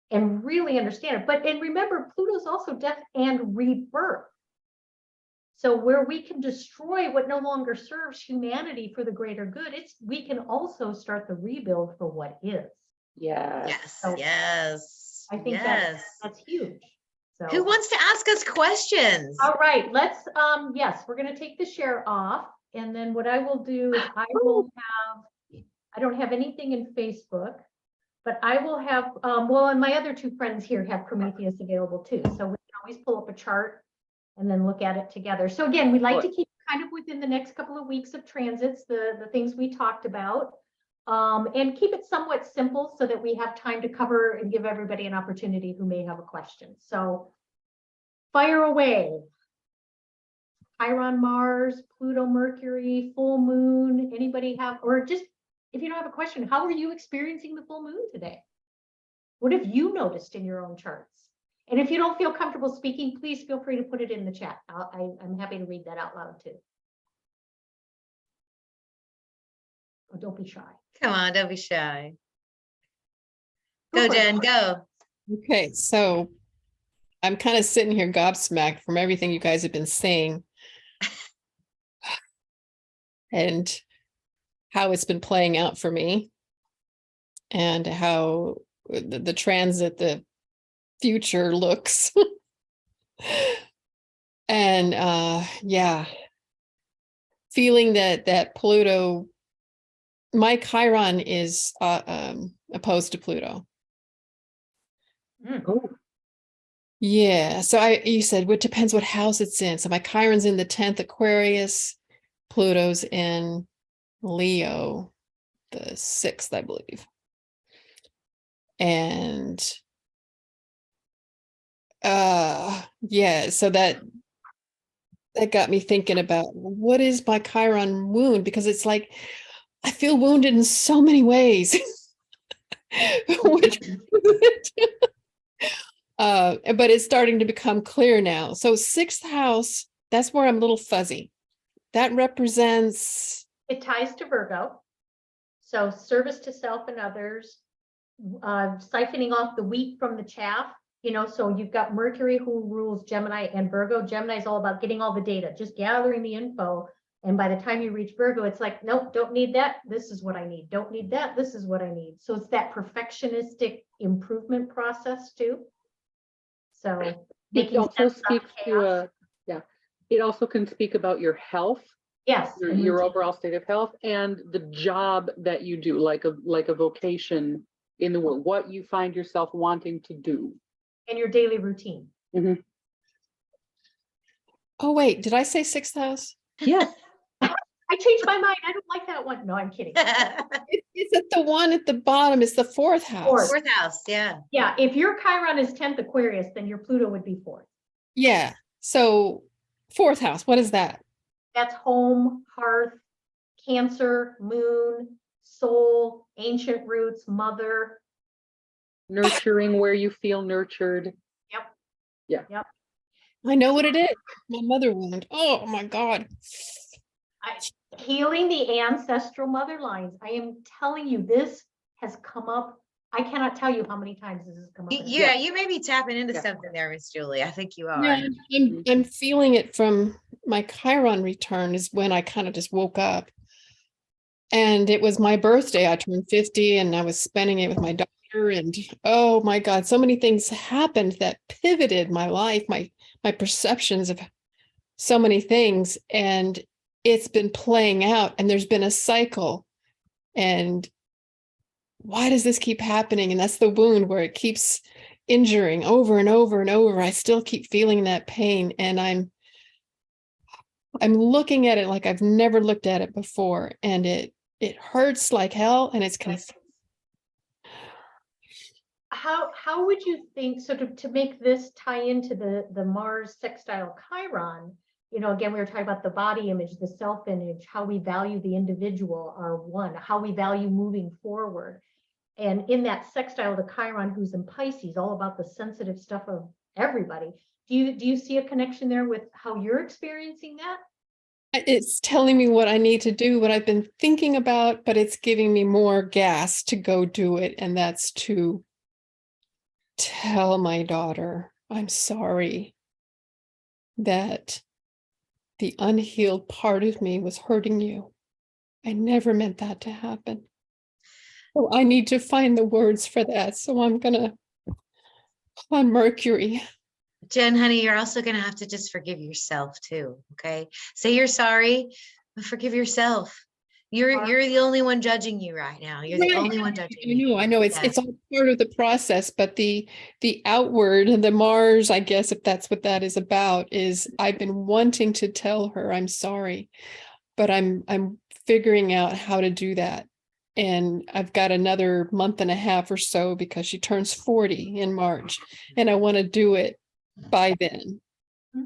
and really understand it. And remember, Pluto's also death and rebirth. So where we can destroy what no longer serves humanity for the greater good, we can also start the rebuild for what is. Yes. So yes. I think that's huge. So. Who wants to ask us questions? All right, let's, yes, we're gonna take the share off. And then what I will do is I don't have anything in Facebook, but I will have, well, and my other two friends here have Prometheus available too. So we can always pull up a chart and then look at it together. So again, we'd like to keep kind of within the next couple of weeks of transits, the things we talked about, and keep it somewhat simple so that we have time to cover and give everybody an opportunity who may have a question. So fire away. Chiron, Mars, Pluto, Mercury, full moon. Anybody have, or just if you don't have a question, how are you experiencing the full moon today? What have you noticed in your own charts? And if you don't feel comfortable speaking, please feel free to put it in the chat. I'm happy to read that out loud too. Oh, don't be shy. Come on, don't be shy. Go, Jen, go. Okay, so I'm kind of sitting here gobsmacked from everything you guys have been saying and how it's been playing out for me and how the transit, the future looks. And yeah, feeling that Pluto, my Chiron is opposed to Pluto. Oh, Yeah, so you said it depends what house it's in. So my Chiron's in the 10th Aquarius, Pluto's in Leo, the 6th, I believe. And yeah, so that got me thinking about what is my Chiron wound, because it's like I feel wounded in so many ways. Which, but it's starting to become clear now. So 6th house, that's where I'm a little fuzzy. That represents, It ties to Virgo. So service to self and others, siphoning off the wheat from the chaff. You know, so you've got Mercury who rules Gemini and Virgo. Gemini is all about getting all the data, just gathering the info. And by the time you reach Virgo, it's like, nope, don't need that. This is what I need. Don't need that. This is what I need. So it's that perfectionistic improvement process too. So it making also sense of speaks chaos. to it also can speak about your health, Yes, and your routine. overall state of health, and the job that you do, like a vocation in the world, what you find yourself wanting to do. And your daily routine. oh wait, did I say 6th house? Yes. I changed my mind. I don't like that one. No, I'm kidding. Is it the one at the bottom? It's the 4th house. Fourth house, yeah. Yeah, if your Chiron is 10th Aquarius, then your Pluto would be 4th. Yeah. So 4th house, what is that? That's home, hearth, Cancer, moon, soul, ancient roots, mother. Nurturing where you feel nurtured. I know what it is. My mother wound. Oh my God. Healing the ancestral mother lines. I am telling you, this has come up. I cannot tell you how many times this has come up. Yeah, you may be tapping into Yeah. something there, Miss Julie. I think you are. Yeah, I'm feeling it from my Chiron return is when I kind of just woke up. And it was my birthday. I turned 50 and I was spending it with my daughter. And oh my God, so many things happened that pivoted my life, my perceptions of so many things. And it's been playing out and there's been a cycle. And why does this keep happening? And that's the wound where it keeps injuring over and over and over. I still keep feeling that pain. And I'm looking at it like I've never looked at it before. And it hurts like hell. And it's How would you think, so to make this tie into the Mars sextile Chiron, you know, again, we were talking about the body image, the self image, how we value the individual, our one, how we value moving forward. And in that sextile to Chiron, who's in Pisces, all about the sensitive stuff of everybody. Do you see a connection there with how you're experiencing that? It's telling me what I need to do, what I've been thinking about, but it's giving me more gas to go do it. And that's to tell my daughter, I'm sorry that the unhealed part of me was hurting you. I never meant that to happen. So I need to find the words for that. So I'm going to, on Mercury, Jen, honey, you're also going to have to just forgive yourself too. Okay. Say you're sorry, but forgive yourself. You're the only one judging you right now. You're the Right. only one judging you. I know it's Yeah. it's all part of the process, but the outward, the Mars, I guess if that's what that is about, is I've been wanting to tell her I'm sorry, but I'm figuring out how to do that. And I've got another month and a half or so because she turns 40 in March, and I want to do it by then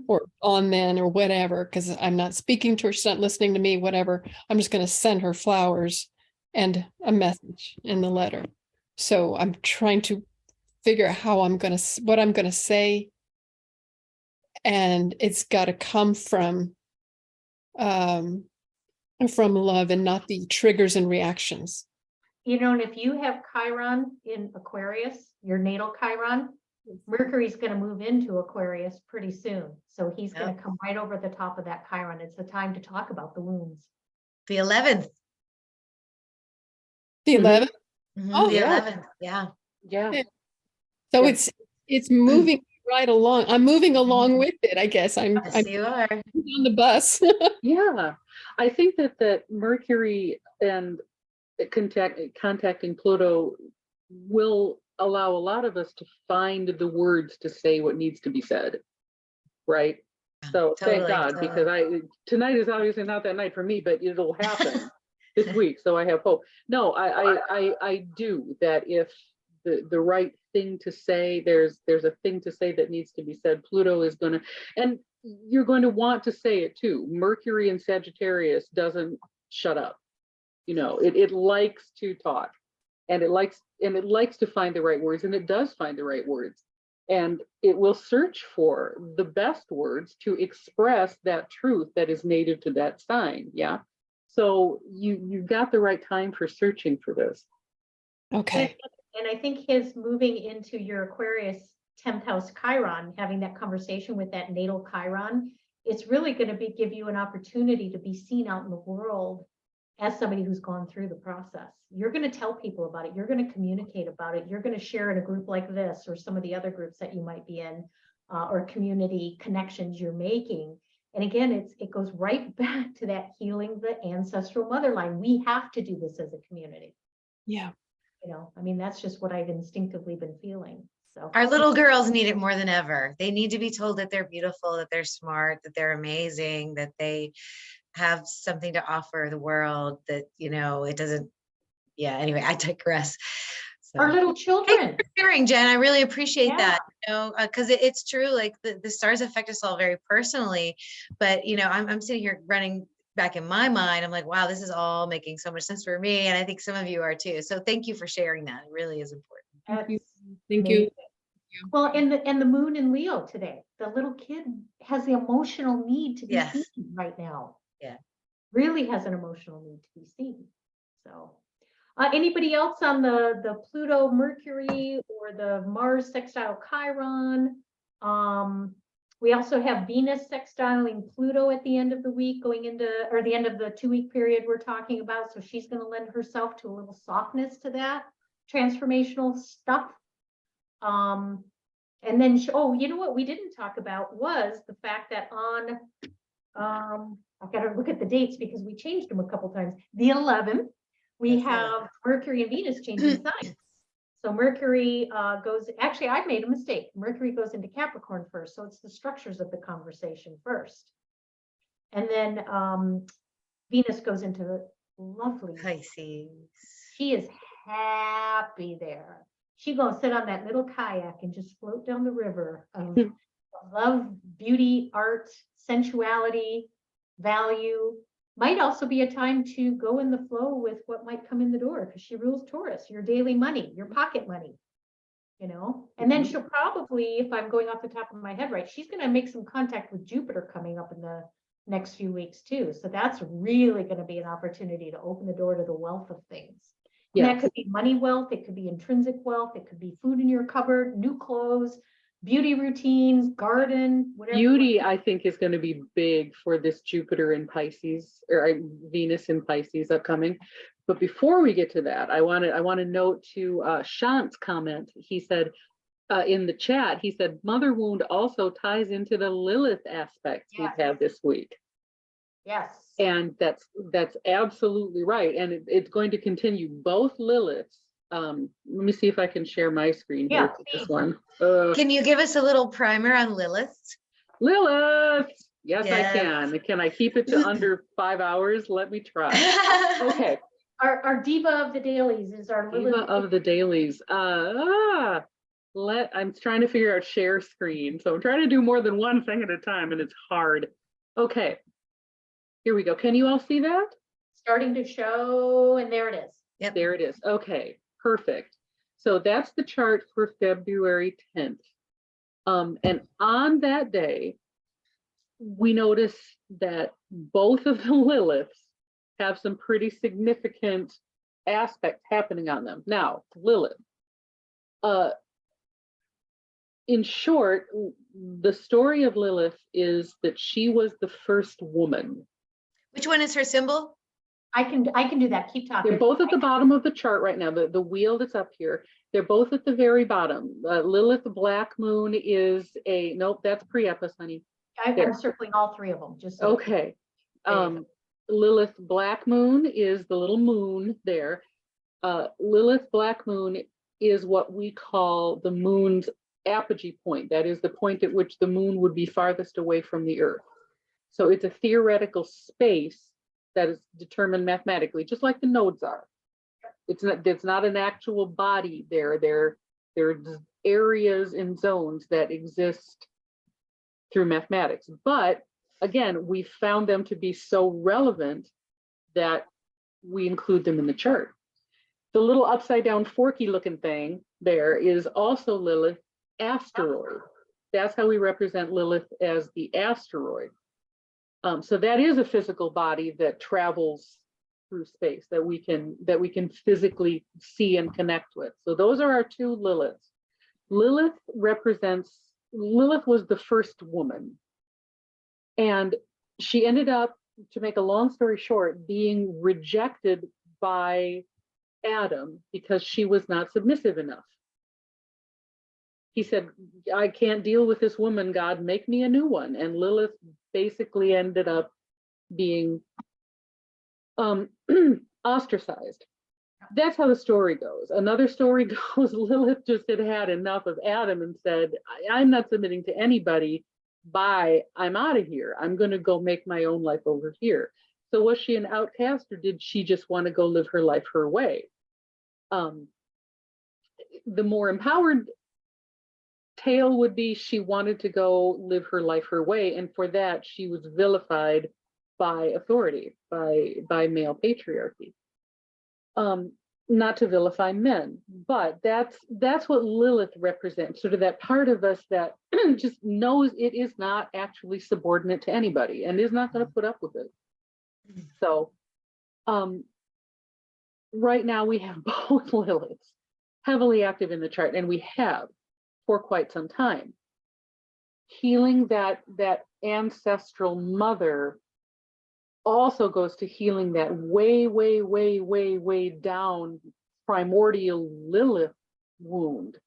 or on then or whatever, because I'm not speaking to her, she's not listening to me, whatever. I'm just going to send her flowers and a message in the letter. So I'm trying to figure out how what I'm going to say. And it's got to come from love and not the triggers and reactions. You know, and if you have Chiron in Aquarius, your natal Chiron, Mercury's going to move into Aquarius pretty soon. So he's going to come right over the top of that Chiron. It's the time to talk about the wounds. The 11th. The 11th? Oh, the yeah. 11th. Yeah. Yeah. So Yeah. it's moving right along. I'm moving along with it, I guess. I'm Yes, you are. on the bus. Yeah. I think that Mercury and contacting Pluto will allow a lot of us to find the words to say what needs to be said. Right. So thank God, because tonight is obviously not that night for me, but it'll happen this week. So I have hope. No, I do that. If the right thing to say, there's a thing to say that needs to be said, Pluto is going to, and you're going to want to say it too. Mercury in Sagittarius doesn't shut up. You know, it likes to talk, and it likes to find the right words, and it does find the right words, and it will search for the best words to express that truth that is native to that sign. Yeah. So you've got the right time for searching for this. Okay. And I think his moving into your Aquarius 10th house Chiron, having that conversation with that natal Chiron, it's really going to give you an opportunity to be seen out in the world as somebody who's gone through the process. You're going to tell people about it. You're going to communicate about it. You're going to share in a group like this or some of the other groups that you might be in, or community connections you're making. And again, it goes right back to that healing the ancestral mother line. We have to do this as a community. Yeah. You know, I mean, that's just what I've instinctively been feeling. So our little girls need it more than ever. They need to be told that they're beautiful, that they're smart, that they're amazing, that they have something to offer the world, that, you know, it doesn't. Yeah. Anyway, I digress. So. Our little children. Thanks for sharing, Jen. I really appreciate that, you know, because it's true. Like the stars affect us all very personally, but, you know, I'm sitting here running back in my mind. I'm like, wow, this is all making so much sense for me. And I think some of you are too. So thank you for sharing that. It really is important. Thank you. Well, and the moon in Leo today, the little kid has the emotional need to be seen right now. Yeah. Really has an emotional need to be seen. So anybody else on the Pluto Mercury or the Mars sextile Chiron? We also have Venus sextiling Pluto at the end of the week, going into, or the end of the 2-week period we're talking about. So she's going to lend herself to a little softness to that transformational stuff. And then, you know what we didn't talk about was the fact that on, I've got to look at the dates because we changed them a couple times. The 11th, we have Mercury and Venus changing signs. So Mercury actually, I've made a mistake. Mercury goes into Capricorn first. So it's the structures of the conversation first. And then Venus goes into lovely Pisces. She is happy there. She gonna sit on that little kayak and just float down the river of love, beauty, art, sensuality, value. Might also be a time to go in the flow with what might come in the door, because she rules Taurus, your daily money, your pocket money, you know. And then she'll probably, if I'm going off the top of my head right, she's going to make some contact with Jupiter coming up in the next few weeks too. So that's really going to be an opportunity to open the door to the wealth of things. And that could be money wealth, it could be intrinsic wealth, it could be food in your cupboard, new clothes, beauty routines, garden, whatever. Beauty, I think, is going to be big for this Jupiter in Pisces, or Venus in Pisces upcoming. But before we get to that, I want to note to Shant's comment. He said, in the chat, he said, mother wound also ties into the Lilith aspects we've had this week. Yes. And that's absolutely right. And it's going to continue both Liliths. Let me see if I can share my screen here for this one. Can you give us a little primer on Lilith? Lilith! Yes, I Yes. can. Can I keep it to under 5 hours? Let me try. Okay. Our diva of the dailies is our Diva Lilith. of the dailies. I'm trying to figure out share screen. So I'm trying to do more than one thing at a time, and it's hard. Okay. Here we go. Can you all see that? Starting to show, and there it is. Yep. There it is. Okay, perfect. So that's the chart for February 10th. And on that day, we notice that both of the Liliths have some pretty significant aspects happening on them. Now, Lilith. In short, the story of Lilith is that she was the first woman. Which one is her symbol? I can do that. Keep talking. They're both at the bottom of the chart right now, the wheel that's up here. They're both at the very bottom. Lilith Black Moon is nope, that's pre-epis, honey. I'm circling all three of them. Just so Okay. Lilith Black Moon is the little moon there. Lilith Black Moon is what we call the moon's apogee point. That is the point at which the moon would be farthest away from the earth. So it's a theoretical space that is determined mathematically, just like the nodes are. It's not an actual body there. There are areas and zones that exist through mathematics. But again, we found them to be so relevant that we include them in the chart. The little upside down forky looking thing there is also Lilith asteroid. That's how we represent Lilith as the asteroid. So that is a physical body that travels through space that we can physically see and connect with. So those are our two Liliths. Lilith was the first woman, and she ended up, to make a long story short, being rejected by Adam because she was not submissive enough. He said, I can't deal with this woman, God, make me a new one. And Lilith basically ended up being ostracized. That's how the story goes. Another story goes, Lilith just had enough of Adam and said, I'm not submitting to anybody. Bye, I'm out of here. I'm going to go make my own life over here. So was she an outcast, or did she just want to go live her life her way? The more empowered tale would be she wanted to go live her life her way, and for that she was vilified by authority, by male patriarchy. Not to vilify men, but that's what Lilith represents, sort of that part of us that just knows it is not actually subordinate to anybody and is not going to put up with it. So right now we have both Liliths heavily active in the chart, and we have for quite some time. Healing that ancestral mother also goes to healing that way down primordial Lilith wound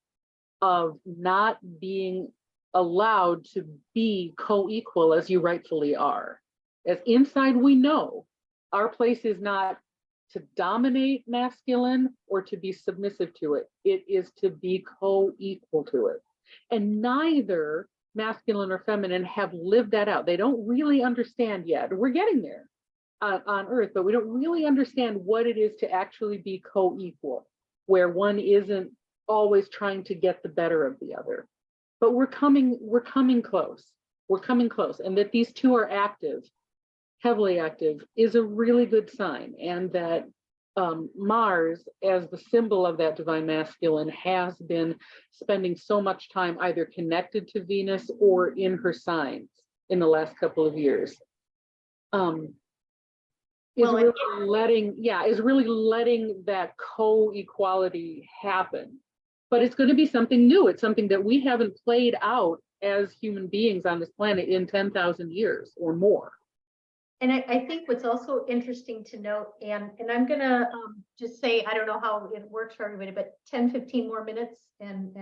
of not being allowed to be co-equal as you rightfully are. As inside we know our place is not to dominate masculine or to be submissive to it. It is to be co-equal to it. And neither masculine or feminine have lived that out. They don't really understand yet. We're getting there on Earth, but we don't really understand what it is to actually be co-equal, where one isn't always trying to get the better of the other. But we're coming close. We're coming close. And that these two are active, heavily active, is a really good sign. And that Mars, as the symbol of that divine masculine, has been spending so much time either connected to Venus or in her signs in the last couple of years. Is really letting that co-equality happen. But it's going to be something new. It's something that we haven't played out as human beings on this planet in 10,000 years or more. And I think what's also interesting to note, and I'm gonna just say, I don't know how it works for everybody, but 10-15 more minutes and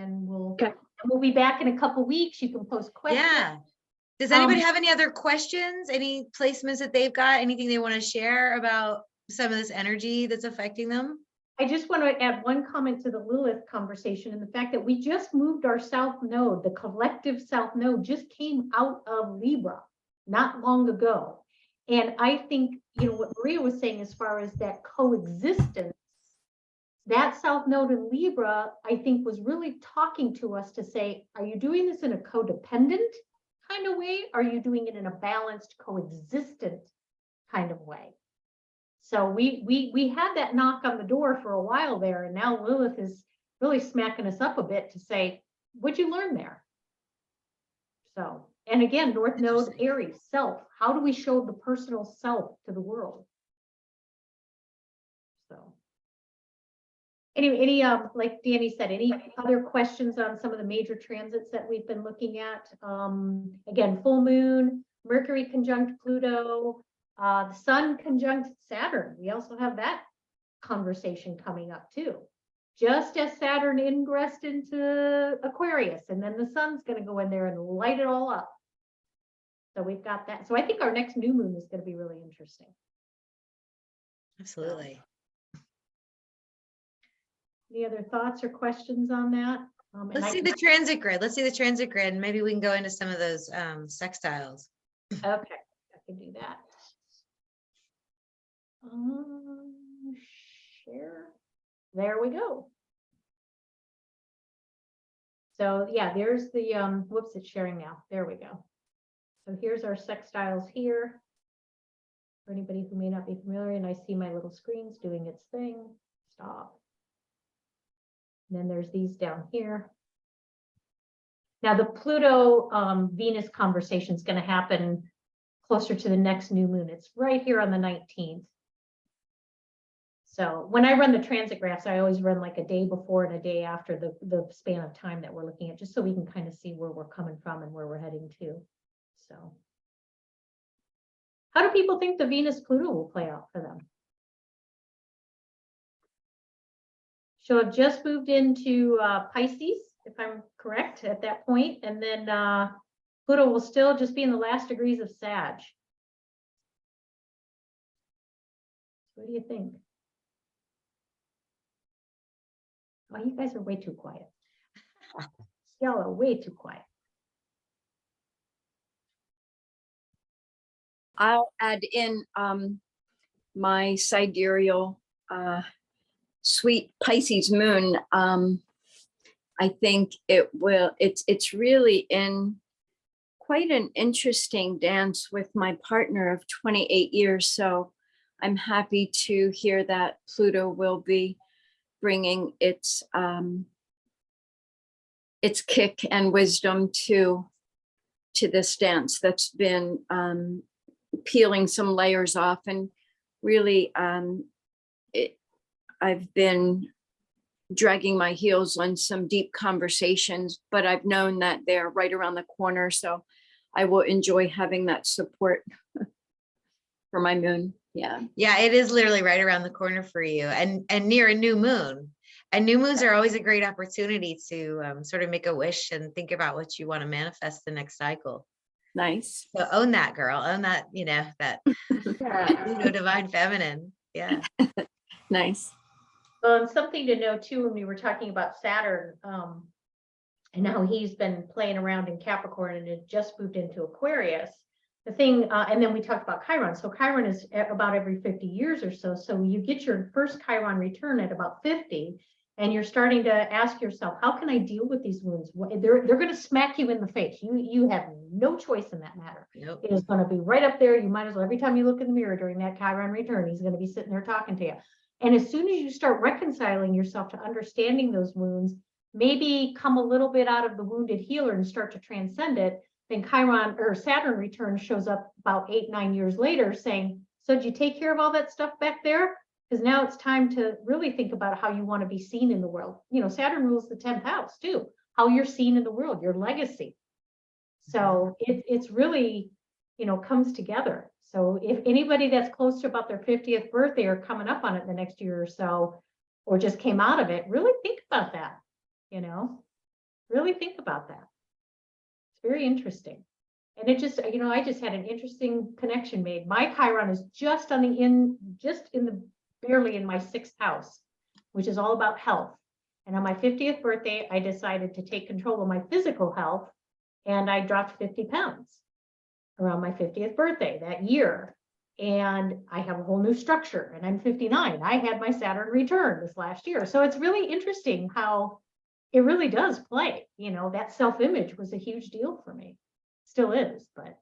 Okay. we'll be back in a couple weeks. You can post questions. Yeah. Does anybody have any other questions? Any placements that they've got? Anything they want to share about some of this energy that's affecting them? I just want to add one comment to the Lilith conversation, and the fact that we just moved our South Node, the collective South Node just came out of Libra not long ago. And I think, what Maria was saying as far as that coexistence, that South Node in Libra, I think was really talking to us to say, are you doing this in a codependent kind of way? Are you doing it in a balanced, coexistent kind of way? So we had that knock on the door for a while there, and now Lilith is really smacking us up a bit to say, what'd you learn there? So, and again, North Node, Aries, self. How do we show the personal self to the world? So, any like Danny said, any other questions on some of the major transits that we've been looking at? Again, full moon, Mercury conjunct Pluto, the Sun conjunct Saturn. We also have that conversation coming up too. Just as Saturn ingressed into Aquarius, and then the Sun's going to go in there and light it all up. So we've got that. So I think our next new moon is going to be really interesting. Absolutely. Any other thoughts or questions on that? Let's see the transit grid. Let's see the transit grid, and maybe we can go into some of those sextiles. Okay, I can do that. Share. There we go. So yeah, there's the whoops, it's sharing now. There we go. So here's our sextiles here. For anybody who may not be familiar, and I see my little screens doing its thing. Stop. And then there's these down here. Now the Pluto Venus conversation is going to happen closer to the next new moon. It's right here on the 19th. So when I run the transit graphs, I always run like a day before and a day after the span of time that we're looking at, just so we can kind of see where we're coming from and where we're heading to. So how do people think the Venus Pluto will play out for them? She'll have just moved into Pisces, if I'm correct at that point, and then Pluto will still just be in the last degrees of Sag. What do you think? Oh, you guys are way too quiet. Y'all are way too quiet. I'll add in my sidereal sweet Pisces moon. I think it's really in quite an interesting dance with my partner of 28 years. So I'm happy to hear that Pluto will be bringing its kick and wisdom to this dance that's been peeling some layers off, and really I've been dragging my heels on some deep conversations, but I've known that they're right around the corner, so I will enjoy having that support for my moon. Yeah. Yeah, it is literally right around the corner for you, and near a new moon. And new moons are always a great opportunity to sort of make a wish and think about what you want to manifest the next cycle. Nice. So own that, girl. Own that, that divine feminine. Yeah. Nice. Well, and something to know too, when we were talking about Saturn, and how he's been playing around in Capricorn and it just moved into Aquarius. The thing, and then we talked about Chiron. So Chiron is about every 50 years or so. So you get your first Chiron return at about 50, and you're starting to ask yourself, how can I deal with these wounds? They're going to smack you in the face. You have no choice in that matter. Nope. It is going to be right up there. You might as well, every time you look in the mirror during that Chiron return, he's going to be sitting there talking to you. And as soon as you start reconciling yourself to understanding those wounds, maybe come a little bit out of the wounded healer and start to transcend it, then Chiron or Saturn return shows up about 8-9 years later saying, so did you take care of all that stuff back there? Because now it's time to really think about how you want to be seen in the world. Saturn rules the 10th house too, how you're seen in the world, your legacy. So it's really, comes together. So if anybody that's close to about their 50th birthday or coming up on it the next year or so, or just came out of it, really think about that, really think about that. It's very interesting. And it just, I just had an interesting connection made. My Chiron is just barely in my 6th house, which is all about health. And on my 50th birthday, I decided to take control of my physical health, and I dropped 50 pounds around my 50th birthday that year. And I have a whole new structure, and I'm 59. I had my Saturn return this last year. So it's really interesting how it really does play. That self-image was a huge deal for me. Still is, but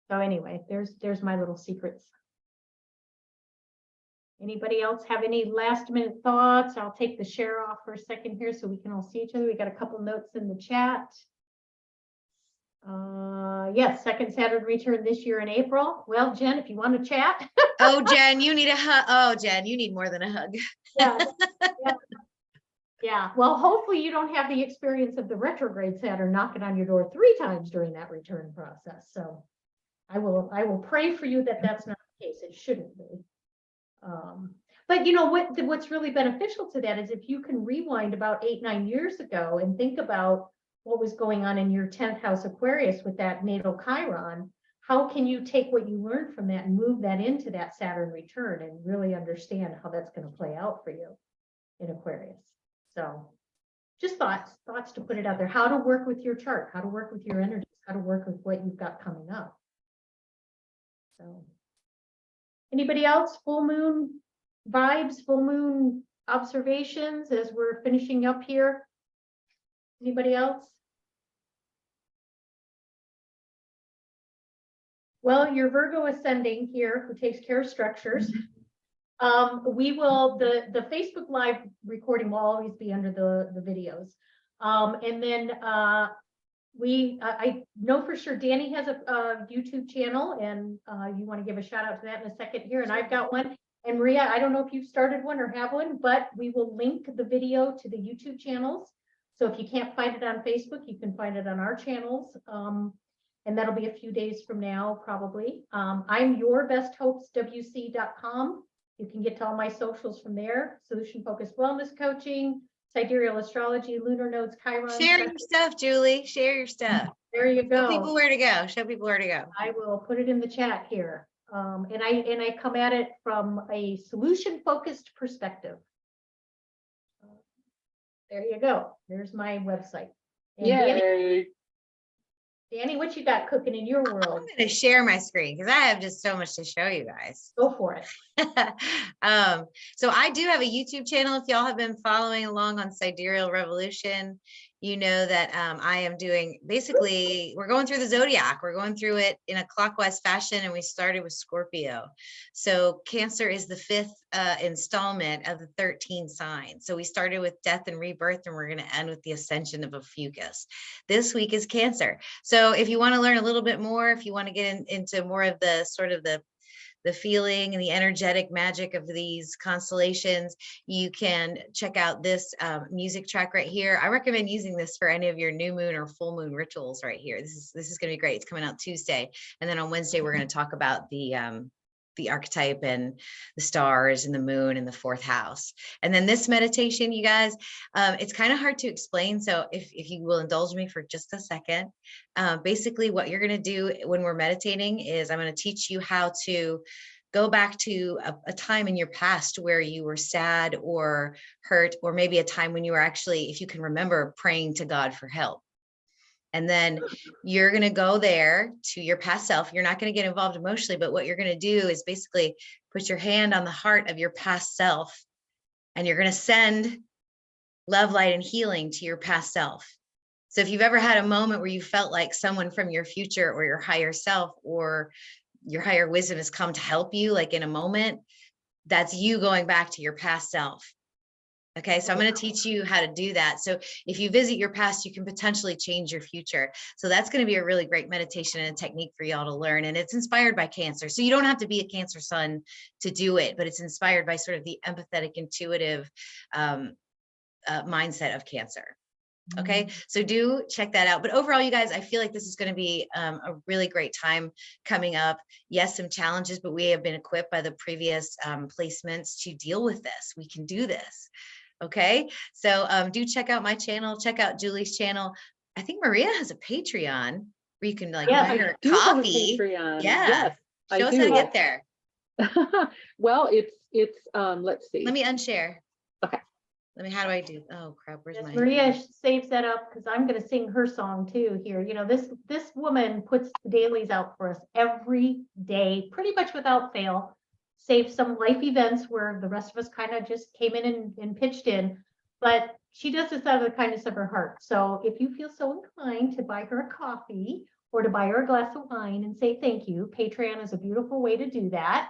so anyway, there's my little secrets. Anybody else have any last minute thoughts? I'll take the share off for a second here so we can all see each other. We got a couple notes in the chat. Yes, second Saturn return this year in April. Well, Jen, if you want to chat. Oh, Jen, you need a hug. Oh, Jen, you need more than a hug. Yeah. Yeah. Well, hopefully you don't have the experience of the retrograde Saturn knocking on your door 3 times during that return process. So I will pray for you that that's not the case. It shouldn't be. But what's really beneficial to that is if you can rewind about 8-9 years ago and think about what was going on in your 10th house Aquarius with that natal Chiron, how can you take what you learned from that and move that into that Saturn return and really understand how that's going to play out for you in Aquarius? So just thoughts to put it out there, how to work with your chart, how to work with your energies, how to work with what you've got coming up. So anybody else? Full moon vibes, full moon observations as we're finishing up here? Anybody else? Well, your Virgo ascending here, who takes care of structures. We will, the Facebook Live recording will always be under the videos. And then I know for sure Danny has a YouTube channel, and you want to give a shout out to that in a second here. And I've got one. And Maria, I don't know if you've started one or have one, but we will link the video to the YouTube channels. So if you can't find it on Facebook, you can find it on our channels. And that'll be a few days from now, probably. I'm yourbesthopeswc.com. You can get to all my socials from there. Solution Focused Wellness Coaching, Sidereal Astrology, Lunar Nodes, Chiron. Share your stuff, Julie. Share your stuff. There you go. Show people where to go. Show people where to go. I will put it in the chat here. And I come at it from a solution-focused perspective. There you go. There's my website. And Yay. Danny, what you got cooking in your world? I'm going to share my screen because I have just so much to show you guys. Go for it. So I do have a YouTube channel. If y'all have been following along on Sidereal Revolution, you know that I am doing, basically, we're going through the zodiac. We're going through it in a clockwise fashion, and we started with Scorpio. So Cancer is the 5th installment of the 13 signs. So we started with death and rebirth, and we're going to end with the ascension of Ophiuchus. This week is Cancer. So if you want to learn a little bit more, if you want to get into more of the sort of the feeling and the energetic magic of these constellations, you can check out this music track right here. I recommend using this for any of your new moon or full moon rituals right here. This is going to be great. It's coming out Tuesday. And then on Wednesday, we're going to talk about the archetype and the stars and the moon and the 4th house. And then this meditation, you guys, it's kind of hard to explain. So if you will indulge me for just a second, basically what you're going to do when we're meditating is I'm going to teach you how to go back to a time in your past where you were sad or hurt, or maybe a time when you were actually, if you can remember, praying to God for help. And then you're going to go there to your past self. You're not going to get involved emotionally, but what you're going to do is basically put your hand on the heart of your past self, and you're going to send love, light, and healing to your past self. So if you've ever had a moment where you felt like someone from your future or your higher self or your higher wisdom has come to help you, like in a moment, that's you going back to your past self. Okay, so I'm going to teach you how to do that. So if you visit your past, you can potentially change your future. So that's going to be a really great meditation and a technique for y'all to learn. And it's inspired by Cancer. So you don't have to be a Cancer sun to do it, but it's inspired by sort of the empathetic, intuitive mindset of Cancer. Okay, so do check that out. But overall, you guys, I feel like this is going to be a really great time coming up. Yes, some challenges, but we have been equipped by the previous placements to deal with this. We can do this. Okay, so do check out my channel, check out Julie's channel. I think Maria has a Patreon where you can like Yes, buy I her a do have a coffee. Patreon. Yeah, Yes, I show us how to do. get there. Well, it's let's see. Let me unshare. Okay. How do I do? Oh crap, where's yes, my Maria saves that up because I'm going to sing her song too here. You know, this woman puts the dailies out for us every day, pretty much without fail. Save some life events where the rest of us kind of just came in and pitched in, but she does this out of the kindness of her heart. So if you feel so inclined to buy her a coffee or to buy her a glass of wine and say thank you, Patreon is a beautiful way to do that.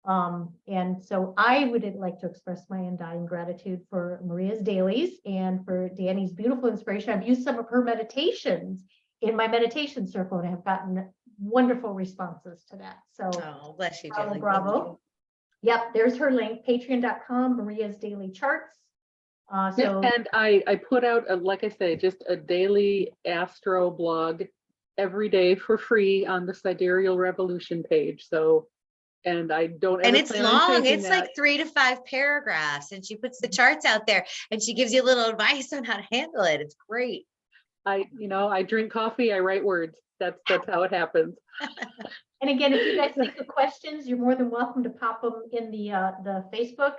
And so I would like to express my undying gratitude for Maria's dailies and for Danny's beautiful inspiration. I've used some of her meditations in my meditation circle and have gotten wonderful responses to that. So Oh, bless you, bravo, Julie. bravo. Yep, there's her link, patreon.com, Maria's Daily Charts. So and I put out, like I say, just a daily astro blog every day for free on the Sidereal Revolution page. So, and I don't And ever it's plan on long. changing It's that. like 3 to 5 paragraphs, and she puts the charts out there, and she gives you a little advice on how to handle it. It's great. I drink coffee, I write words. That's how it happens. and again, if you guys think of questions, you're more than welcome to pop them in the Facebook.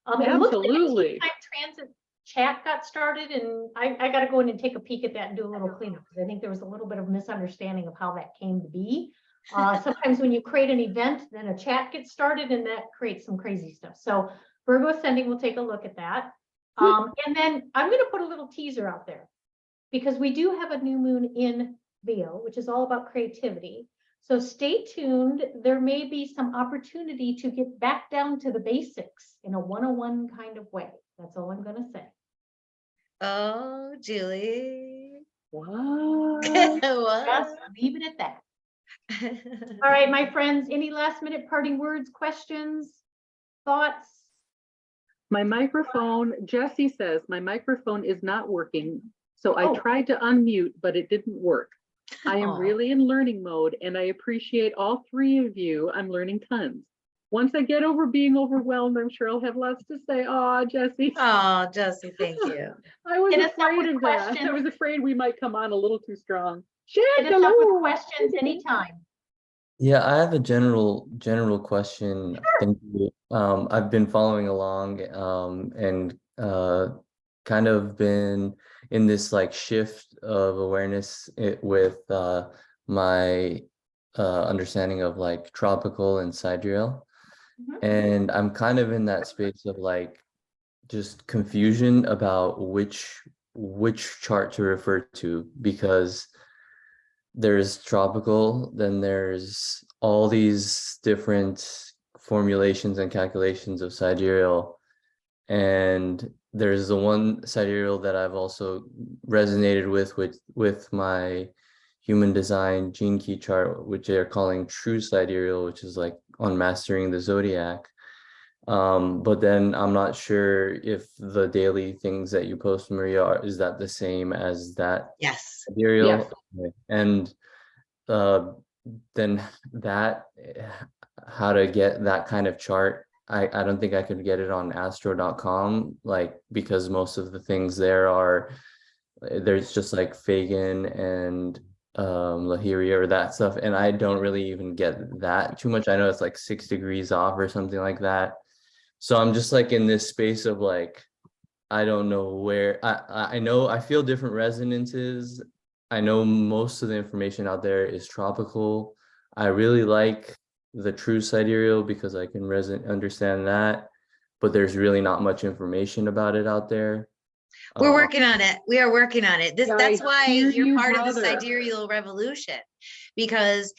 It looks like Absolutely. Time transit chat got started, and I got to go in and take a peek at that and do a little cleanup because I think there was a little bit of misunderstanding of how that came to be. Sometimes when you create an event, then a chat gets started and that creates some crazy stuff. So Virgo Ascending will take a look at that. And then I'm going to put a little teaser out there because we do have a new moon in Leo, which is all about creativity. So stay tuned. There may be some opportunity to get back down to the basics in a 101 kind of way. That's all I'm going to say. Oh, Julie. What? Just leave it at that. All right, my friends, any last minute parting words, questions, thoughts? My microphone, Jesse says, my microphone is not working. So I Oh. tried to unmute, but it didn't work. I am Aw. really in learning mode and I appreciate all three of you. I'm learning tons. Once I get over being overwhelmed, I'm sure I'll have lots to say. Oh, Jesse. Oh, Josie, thank you. I was Hit us up afraid with of that. I questions. was afraid we might come on a little too strong. Hit us up with Hello. questions anytime. Yeah, I have a general question. Thank you. I've been following along and kind of been in this like shift of awareness with my understanding of like tropical and sidereal. Mhm. And I'm kind of in that space of like just confusion about which chart to refer to, because there's tropical, then there's all these different formulations and calculations of sidereal, and there's the one sidereal that I've also resonated with my human design gene key chart, which they're calling True Sidereal, which is like on mastering the zodiac. But then I'm not sure if the daily things that you post, Maria, is that the same as that Yes. sidereal? Yes. Okay. And then that, how to get that kind of chart, I don't think I could get it on astro.com, like, because most of the things there's just like Fagin and Lahiri or that stuff, and I don't really even get that too much. I know it's like 6 degrees off or something like that. So I'm just like in this space of like, I don't know where, I know I feel different resonances. I know most of the information out there is tropical. I really like the True Sidereal because I can understand that, but there's really not much information about it out there. We're working on it. We are working on it. Yeah, That's I why hear you're you, part of the brother. sidereal revolution, because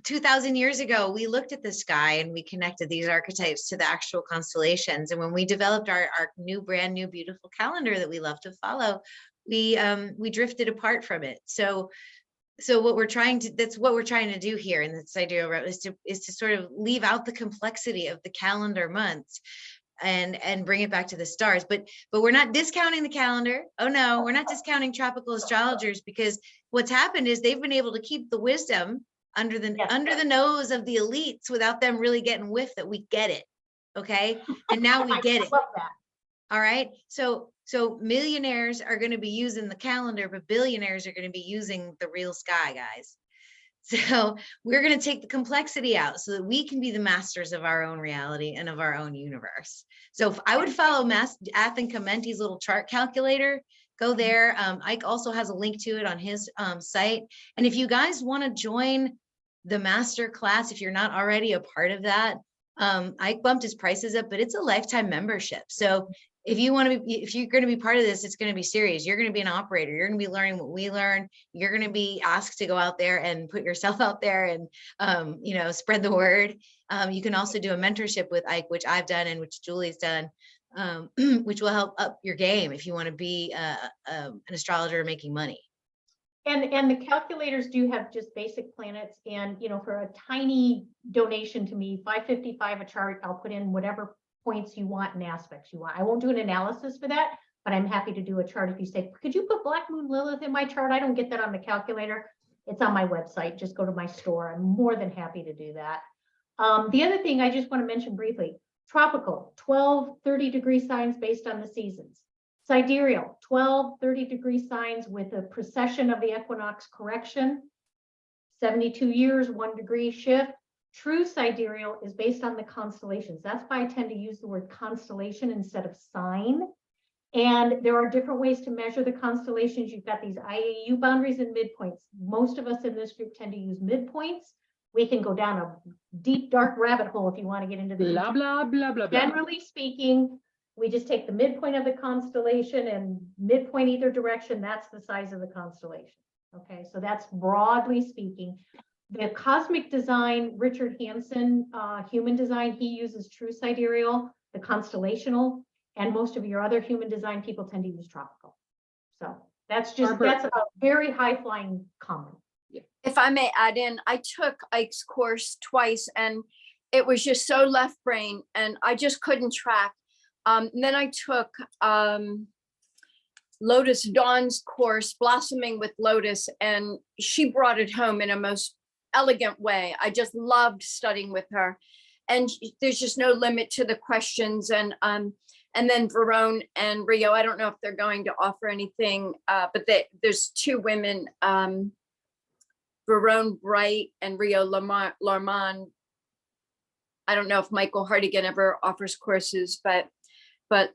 2000 years ago, we looked at the sky and we connected these archetypes to the actual constellations. And when we developed our brand new, beautiful calendar that we love to follow, we drifted apart from it. So what we're trying to do here in the sidereal is to sort of leave out the complexity of the calendar months and bring it back to the stars. But we're not discounting the calendar. Oh no, we're not discounting tropical astrologers, because what's happened is they've been able to keep the wisdom under the nose of the elites without them really getting whiff that we get it. Okay. And now we get it. Love that. All right. So millionaires are going to be using the calendar, but billionaires are going to be using the real sky, guys. So we're going to take the complexity out so that we can be the masters of our own reality and of our own universe. So if I would follow Athan Kamenti's little chart calculator, go there. Ike also has a link to it on his site. And if you guys want to join the master class, if you're not already a part of that, Ike bumped his prices up, but it's a lifetime membership. So if you want to be, if you're going to be part of this, it's going to be serious. You're going to be an operator. You're going to be learning what we learn. You're going to be asked to go out there and put yourself out there and, you know, spread the word. You can also do a mentorship with Ike, which I've done and which Julie's done, which will help up your game if you want to be an astrologer making money. And the calculators do have just basic planets, and you know, for a tiny donation to me, $5.55 a chart, I'll put in whatever points you want and aspects you want. I won't do an analysis for that, but I'm happy to do a chart if you say, could you put Black Moon Lilith in my chart? I don't get that on the calculator. It's on my website. Just go to my store. I'm more than happy to do that. The other thing I just want to mention briefly, tropical, 12, 30-degree signs based on the seasons. Sidereal, 12, 30-degree signs with a precession of the equinox correction, 72 years, 1 degree shift. True Sidereal is based on the constellations. That's why I tend to use the word constellation instead of sign. And there are different ways to measure the constellations. You've got these IAU boundaries and midpoints. Most of us in this group tend to use midpoints. We can go down a deep, dark rabbit hole if you want to get into the Blah, blah, blah, blah, blah. Generally speaking, we just take the midpoint of the constellation and midpoint either direction. That's the size of the constellation. Okay, so that's broadly speaking. The cosmic design, Richard Hansen, human design, he uses True Sidereal, the constellational, and most of your other human design people tend to use tropical. So that's just, that's a very high flying comment. If I may add in, I took Ike's course twice and it was just so left brain and I just couldn't track. And then I took Lotus Dawn's course, Blossoming with Lotus, and she brought it home in a most elegant way. I just loved studying with her. And there's just no limit to the questions. And then Verone and Rio, I don't know if they're going to offer anything, but there's two women, Verone Bright and Rio Larmand. I don't know if Michael Hartigan ever offers courses, but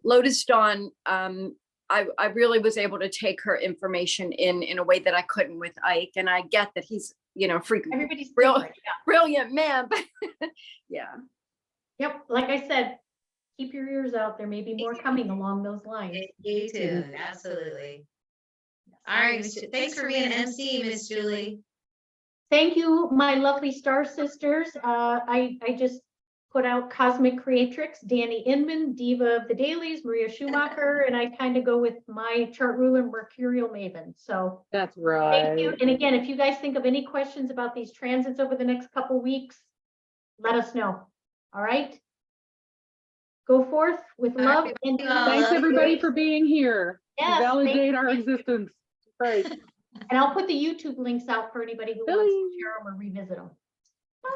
Lotus Dawn, I really was able to take her information in a way that I couldn't with Ike. And I get that he's, you know, freaking Everybody's real, different, yeah. brilliant man, but yeah. Yep, like I said, keep your ears out. There may be more coming along those lines. Stay tuned, absolutely. All right, thanks for being an MC, Miss Julie. Thank you, my lovely star sisters. I just put out Cosmic Creatrix, Danny Inman, Diva of the Dailies, Maria Schumacher, and I kind of go with my chart ruler, Mercurial Maven. So That's right. thank you. And again, if you guys think of any questions about these transits over the next couple weeks, let us know. All right. Go forth with All love right, and Thanks everybody for being here. Yes, To validate thank our you. existence. Right. And I'll put the YouTube links out for anybody who wants to share them or revisit them. Bye.